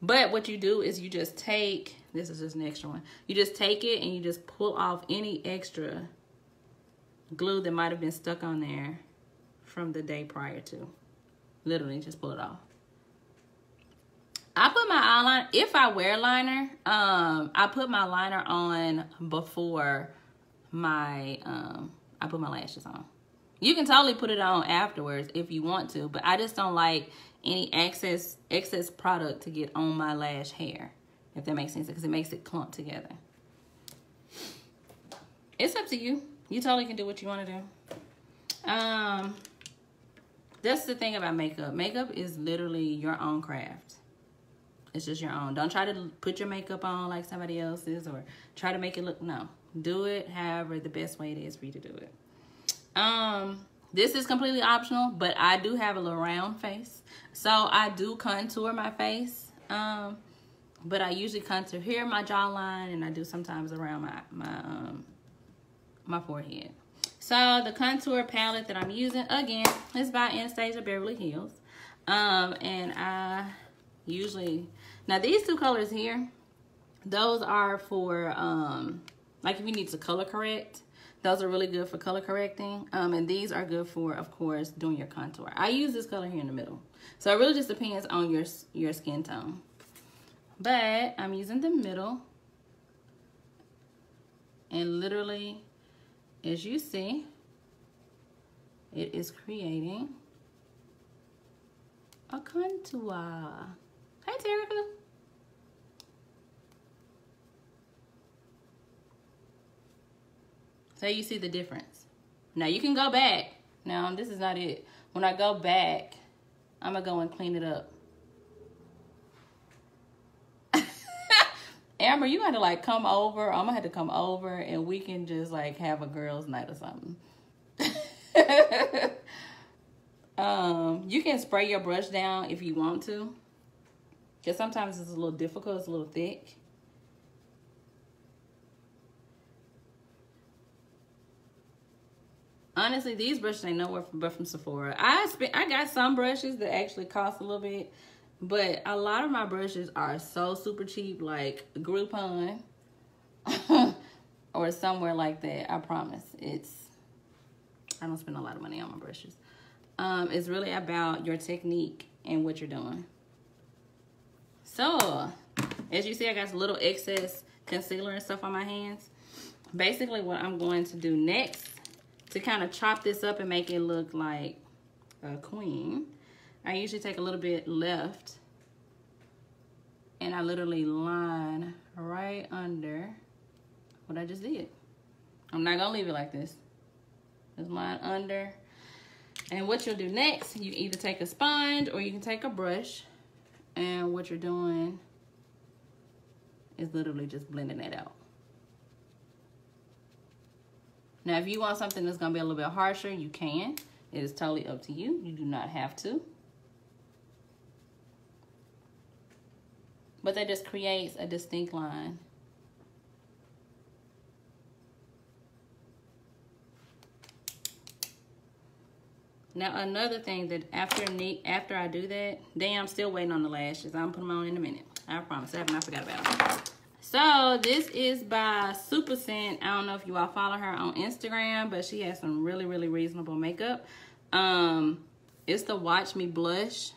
But what you do is you just take, this is just an extra one, you just take it and you just pull off any extra glue that might have been stuck on there from the day prior to. Literally just pull it off. I put my eyeliner, if I wear liner, I put my liner on before I put my lashes on. You can totally put it on afterwards if you want to, but I just don't like any excess product to get on my lash hair, if that makes sense, because it makes it clump together. It's up to you. You totally can do what you want to do. That's the thing about makeup. Makeup is literally your own craft. It's just your own. Don't try to put your makeup on like somebody else's or try to make it look, no. Do it however the best way it is for you to do it. This is completely optional, but I do have a little round face. So I do contour my face. But I usually contour here, my jawline, and I do sometimes around my forehead. So the contour palette that I'm using, again, is by Anastasia Beverly Hills. And I usually, now these two colors here, those are for, like if you need to color correct, those are really good for color correcting. And these are good for, of course, doing your contour. I use this color here in the middle. So it really just depends on your skin tone. But I'm using the middle. And literally, as you see, it is creating a contour. Hey, Terica. So you see the difference. Now you can go back. Now this is not it. When I go back, I'm gonna go and clean it up. Amber, you gotta like come over. I'm gonna have to come over and we can just like have a girls' night or something. You can spray your brush down if you want to. Because sometimes it's a little difficult, it's a little thick. Honestly, these brushes ain't nowhere but from Sephora. I got some brushes that actually cost a little bit, but a lot of my brushes are so super cheap, like Groupon or somewhere like that. I promise. I don't spend a lot of money on my brushes. It's really about your technique and what you're doing. So, as you see, I got a little excess concealer and stuff on my hands. Basically, what I'm going to do next to kind of chop this up and make it look like a queen, I usually take a little bit left and I literally line right under what I just did. I'm not gonna leave it like this. Just line under. And what you'll do next, you either take a sponge or you can take a brush, and what you're doing is literally just blending it out. Now, if you want something that's gonna be a little bit harsher, you can. It is totally up to you. You do not have to. But that just creates a distinct line. Now, another thing that after I do that, then I'm still waiting on the lashes. I'm putting them on in a minute. I promise. I have not forgot about them. So this is by Super Scent. I don't know if you all follow her on Instagram, but she has some really, really reasonable makeup. It's the Watch Me Blush.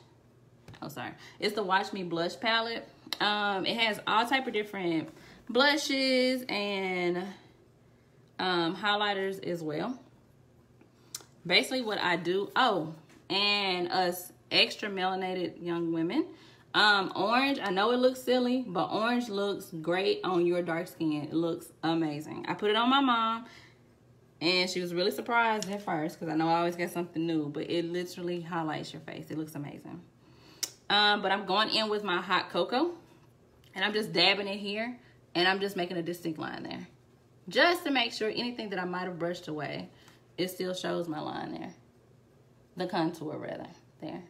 Oh, sorry. It's the Watch Me Blush palette. It has all type of different blushes and highlighters as well. Basically what I do, and us extra melanated young women, orange, I know it looks silly, but orange looks great on your dark skin. It looks amazing. I put it on my mom, and she was really surprised at first because I know I always get something new, but it literally highlights your face. It looks amazing. But I'm going in with my hot cocoa, and I'm just dabbing it here, and I'm just making a distinct line there. Just to make sure anything that I might have brushed away, it still shows my line there. The contour, rather, there.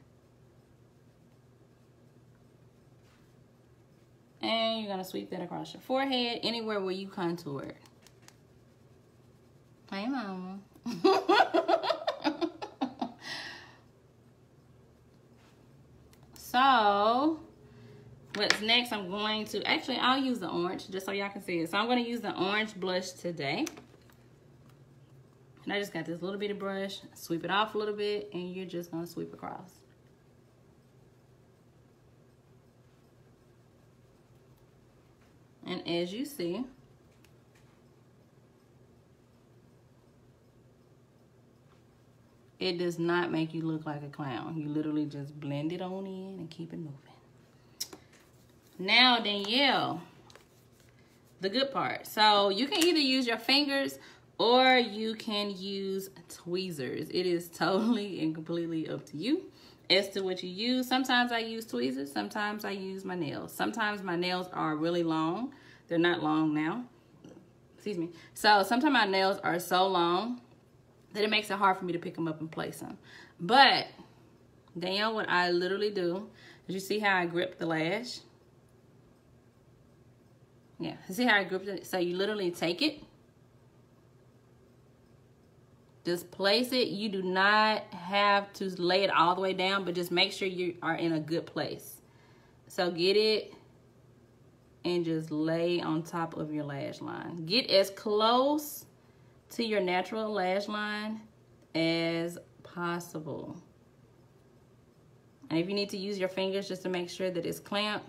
And then you're gonna sweep that across your forehead, anywhere where you contoured. Hey, mama. So, what's next? I'm going to, actually, I'll use the orange just so y'all can see it. So I'm going to use the orange blush today. And I just got this little bitty brush, sweep it off a little bit, and you're just going to sweep across. And as you see, it does not make you look like a clown. You literally just blend it on in and keep it moving. Now, Danielle, the good part. So you can either use your fingers or you can use tweezers. It is totally and completely up to you as to what you use. Sometimes I use tweezers. Sometimes I use my nails. Sometimes my nails are really long. They're not long now. Excuse me. So sometimes my nails are so long that it makes it hard for me to pick them up and place them. But, Danielle, what I literally do, is you see how I grip the lash? Yeah, see how I grip it? So you literally take it, just place it. You do not have to lay it all the way down, but just make sure you are in a good place. So get it and just lay on top of your lash line. Get as close to your natural lash line as possible. And if you need to use your fingers just to make sure that it's clamped,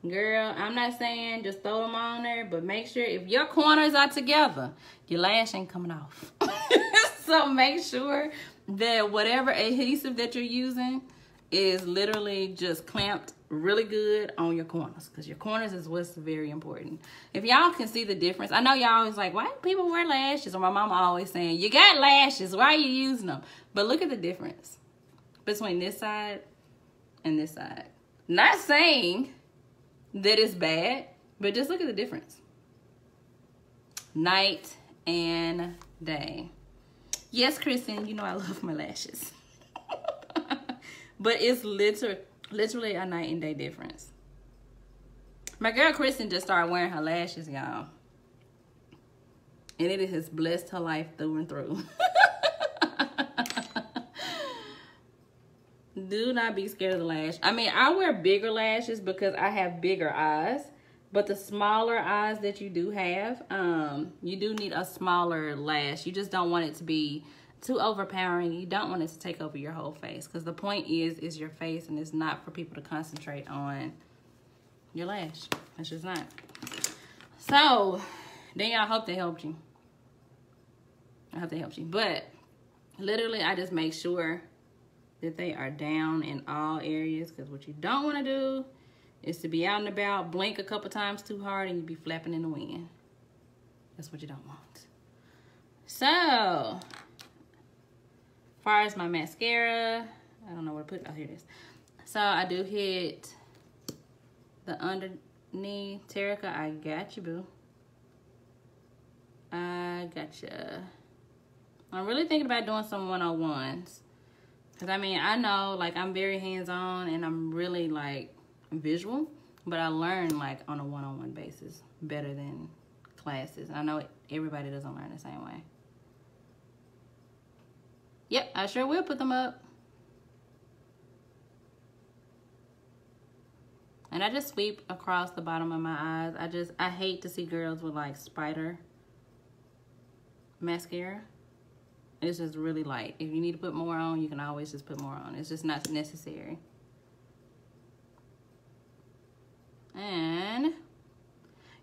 girl, I'm not saying just throw them on there, but make sure if your corners are together, your lash ain't coming off. So make sure that whatever adhesive that you're using is literally just clamped really good on your corners, because your corners is what's very important. If y'all can see the difference, I know y'all always like, why do people wear lashes? Or my mama always saying, you got lashes, why are you using them? But look at the difference between this side and this side. Not saying that it's bad, but just look at the difference. Night and day. Yes, Kristen, you know I love my lashes. But it's literally a night and day difference. My girl Kristen just started wearing her lashes, y'all. And it has blessed her life through and through. Do not be scared of the lash. I mean, I wear bigger lashes because I have bigger eyes. But the smaller eyes that you do have, you do need a smaller lash. You just don't want it to be too overpowering. You don't want it to take over your whole face, because the point is your face, and it's not for people to concentrate on your lash. It's just not. So, then I hope they helped you. I hope they helped you. But literally, I just make sure that they are down in all areas, because what you don't want to do is to be out and about, blink a couple times too hard, and you be flapping in the wind. That's what you don't want. So, as far as my mascara, I don't know where to put it. Oh, here it is. So I do hit the underneath. Terica, I got you, boo. I got you. I'm really thinking about doing some 101s. Because, I mean, I know, like, I'm very hands-on and I'm really, like, visual. But I learn, like, on a one-on-one basis better than classes. I know everybody doesn't learn the same way. Yep, I sure will put them up. And I just sweep across the bottom of my eyes. I hate to see girls with like spider mascara. It's just really light. If you need to put more on, you can always just put more on. It's just not necessary. And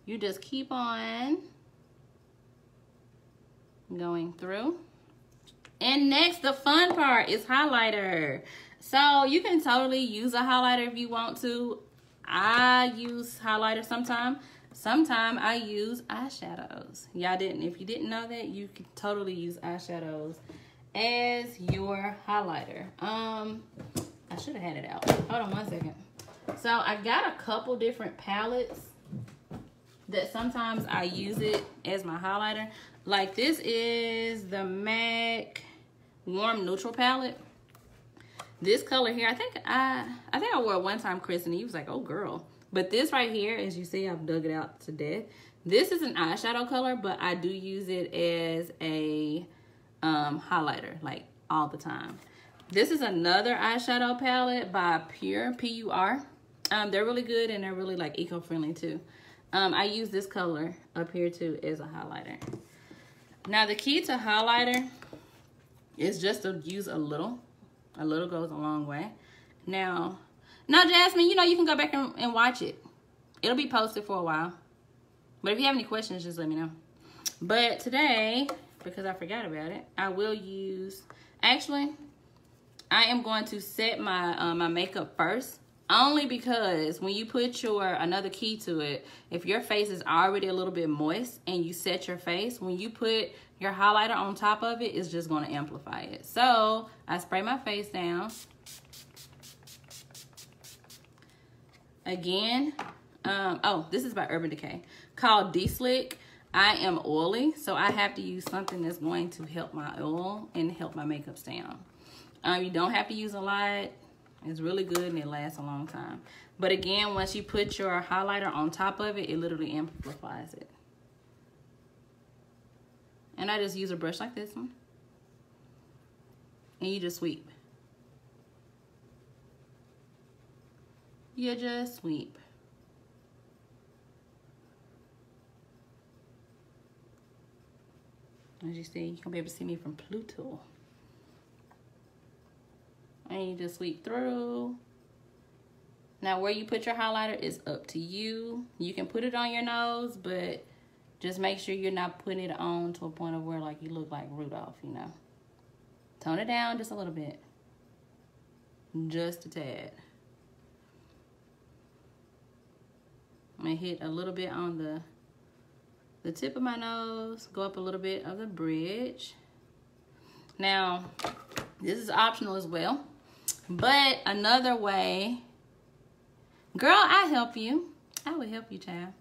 you just keep on going through. And next, the fun part is highlighter. So you can totally use a highlighter if you want to. I use highlighter sometimes. Sometimes I use eyeshadows. Y'all didn't. If you didn't know that, you can totally use eyeshadows as your highlighter. I should have had it out. Hold on one second. So I got a couple different palettes that sometimes I use it as my highlighter. Like this is the MAC Warm Neutral palette. This color here, I think I wore it one time, Chris, and he was like, "Oh girl," But this right here, as you see, I've dug it out to death. This is an eyeshadow color, but I do use it as a highlighter, like all the time. This is another eyeshadow palette by Pure, P-U-R. They're really good and they're really like eco-friendly too. I use this color up here too as a highlighter. Now the key to highlighter is just to use a little. A little goes a long way. Now Jasmine, you know, you can go back and watch it. It'll be posted for a while. But if you have any questions, just let me know. But today, because I forgot about it, I will use, actually, I am going to set my my makeup first. Only because when you put another key to it, if your face is already a little bit moist and you set your face, when you put your highlighter on top of it, it's just going to amplify it. So I spray my face down. Again, oh, this is by Urban Decay, called D-Slick. I am oily, so I have to use something that's going to help my oil and help my makeup stay on. You don't have to use a lot. It's really good and it lasts a long time. But again, once you put your highlighter on top of it, it literally amplifies it. And I just use a brush like this one. And you just sweep. You just sweep. As you see, you're gonna be able to see me from Pluto. And you just sweep through. Now where you put your highlighter is up to you. You can put it on your nose, but just make sure you're not putting it on to a point of where like you look like Rudolph, you know. Tone it down just a little bit. Just a tad. I'm gonna hit a little bit on the tip of my nose, go up a little bit of the bridge. Now, this is optional as well. But another way, girl, I help you. I would help you, child.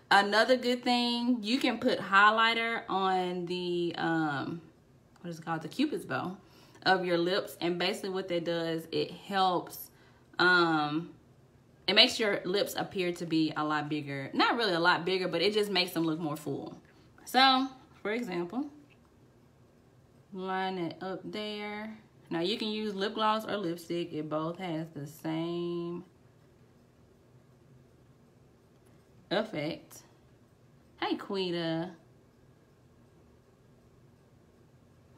Another good thing, you can put highlighter on the, what is it called? The Cupid's bow of your lips. And basically what that does, it helps, it makes your lips appear to be a lot bigger. Not really a lot bigger, but it just makes them look more full. So, for example, line it up there. Now you can use lip gloss or lipstick. It both has the same effect. Hey, Quita.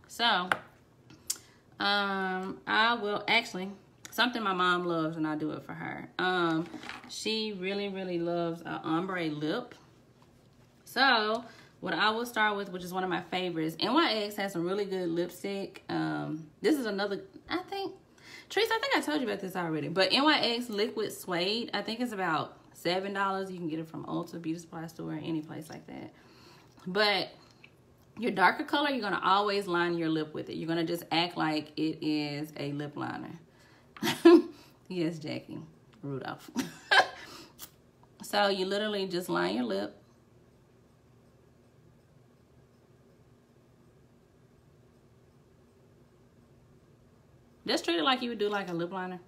So, I will actually, something my mom loves and I do it for her. She really, really loves an Ombre Lip. So, what I will start with, which is one of my favorites, NYX has some really good lipstick. This is another, I think, Teresa, I think I told you about this already. But NYX Liquid Suede, I think it's about $7. You can get it from Ulta, Beauty Supply Store, any place like that. But your darker color, you're going to always line your lip with it. You're going to just act like it is a lip liner. Yes, Jackie. Rudolph. So you literally just line your lip. Just treat it like you would do like a lip liner.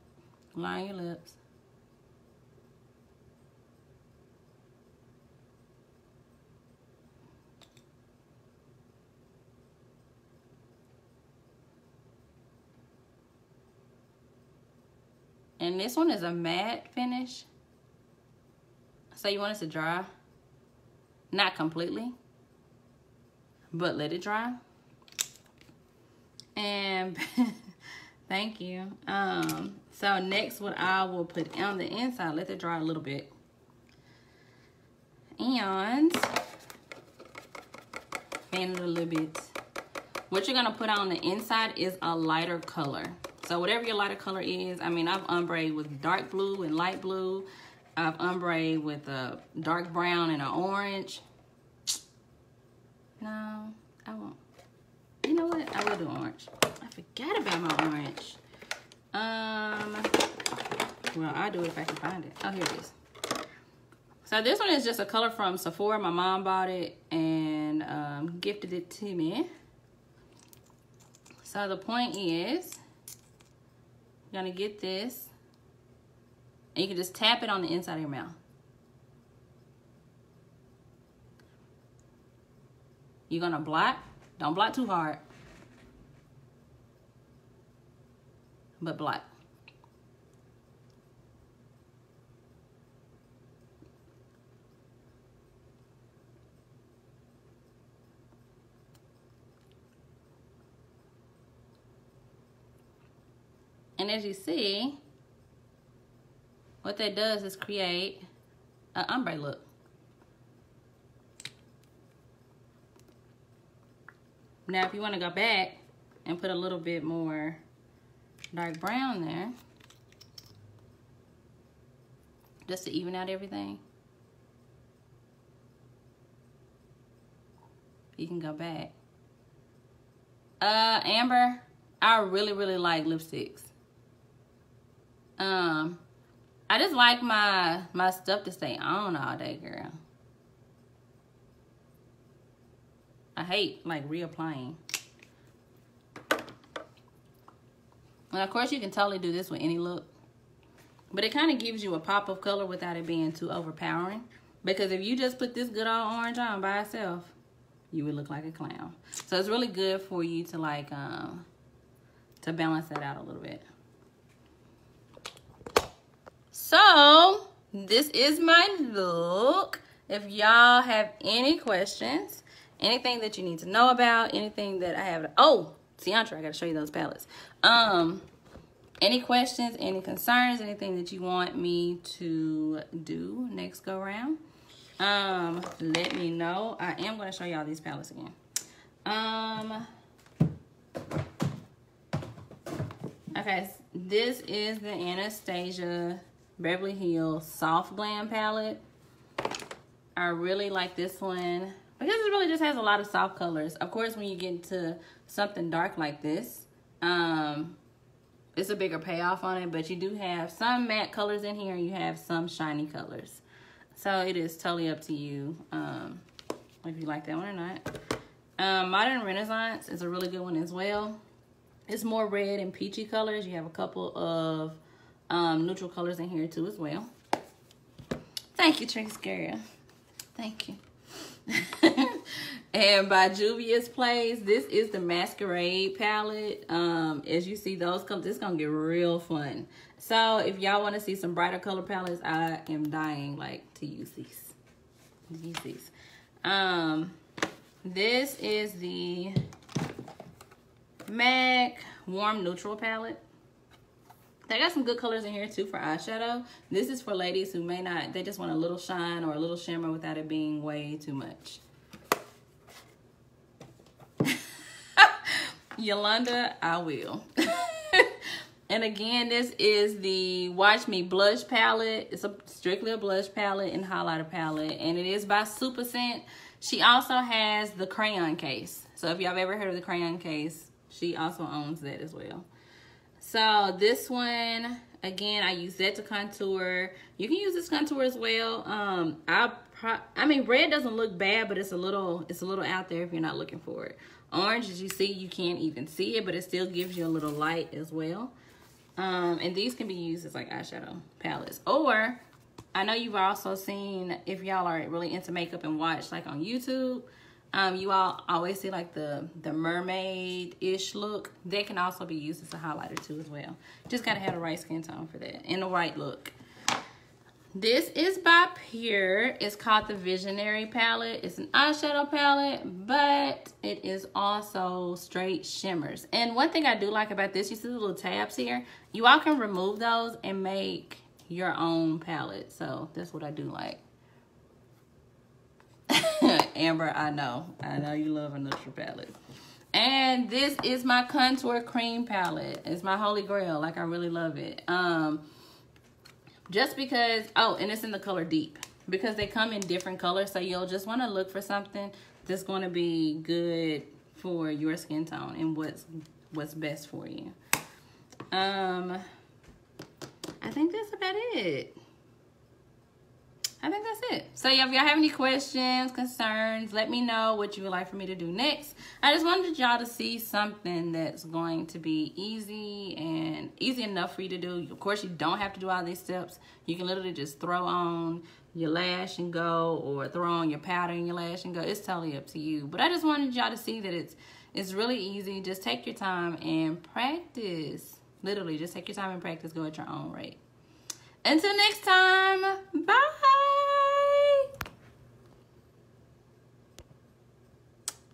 Line your lips. And this one is a matte finish. So you want it to dry. Not completely, but let it dry. And thank you. So next what I will put on the inside, let it dry a little bit. And fan it a little bit. What you're gonna put on the inside is a lighter color. So whatever your lighter color is, I mean, I've ombre with dark blue and light blue. I've ombre with a dark brown and an orange. No, I won't. You know what? I will do orange. I forgot about my orange. Well, I'll do it if I can find it. Oh, here it is. So this one is just a color from Sephora. My mom bought it and gifted it to me. So the point is, you're gonna get this And you can just tap it on the inside of your mouth. You're gonna blot. Don't blot too hard, but blot. And as you see, what that does is create an ombre look. Now, if you want to go back and put a little bit more dark brown there, just to even out everything, you can go back. Amber, I really like lipsticks. I just like my stuff to stay on all day, girl. I hate like reapplying. And of course you can totally do this with any look, but it kind of gives you a pop of color without it being too overpowering, because if you just put this good old orange on by itself, you would look like a clown. So it's really good for you to like to balance that out a little bit. So this is my look. If y'all have any questions, anything that you need to know about, anything that I have, oh, Tiantra, I gotta show you those palettes. Any questions, any concerns, anything that you want me to do next go round, let me know. I am gonna show y'all these palettes again. Okay, this is the Anastasia Beverly Hills Soft Glam palette. I really like this one because it really just has a lot of soft colors. Of course, when you get into something dark like this, it's a bigger payoff on it, but you do have some matte colors in here and you have some shiny colors. So it is totally up to you if you like that one or not. Modern Renaissance is a really good one as well. It's more red and peachy colors. You have a couple of neutral colors in here too as well. Thank you, Trace Girl. Thank you. And by Juvia's Place, this is the Masquerade Palette. As you see those colors, this is gonna get real fun. So if y'all want to see some brighter color palettes, I am dying like to use these. This is the MAC Warm Neutral Palette. They got some good colors in here too for eyeshadow. This is for ladies who may not, they just want a little shine or a little shimmer without it being way too much. Yolanda, I will. And again, this is the Watch Me Blush palette. It's strictly a blush palette and highlighter palette, and it is by Super Scent. She also has the crayon case. So if y'all have ever heard of the crayon case, she also owns that as well. So this one, again, I use that to contour. You can use this contour as well. I mean, red doesn't look bad, but it's a little out there if you're not looking for it. Orange, as you see, you can't even see it, but it still gives you a little light as well. And these can be used as like eyeshadow palettes. Or, I know you've also seen, if y'all are really into makeup and watch like on YouTube, you all always see like the mermaid-ish look. They can also be used as a highlighter too as well. Just gotta have the right skin tone for that and the right look. This is by Pure. It's called the Visionary palette. It's an eyeshadow palette, but it is also straight shimmers. And one thing I do like about this, you see the little tabs here? You all can remove those and make your own palette. So that's what I do like. Amber, I know you love a neutral palette. And this is my contour cream palette. It's my holy grail. Like, I really love it. Just because, oh, and it's in the color Deep, because they come in different colors, so you'll just want to look for something that's going to be good for your skin tone and what's best for you. I think that's about it. I think that's it. So yeah, if y'all have any questions, concerns, let me know what you would like for me to do next. I just wanted y'all to see something that's going to be easy and easy enough for you to do. Of course, you don't have to do all these steps. You can literally just throw on your lash and go, or throw on your powder and your lash and go. It's totally up to you. But I just wanted y'all to see that it's really easy. Just take your time and practice. Literally, just take your time and practice. Go at your own rate. Until next time, bye.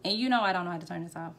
And you know I don't know how to turn this off.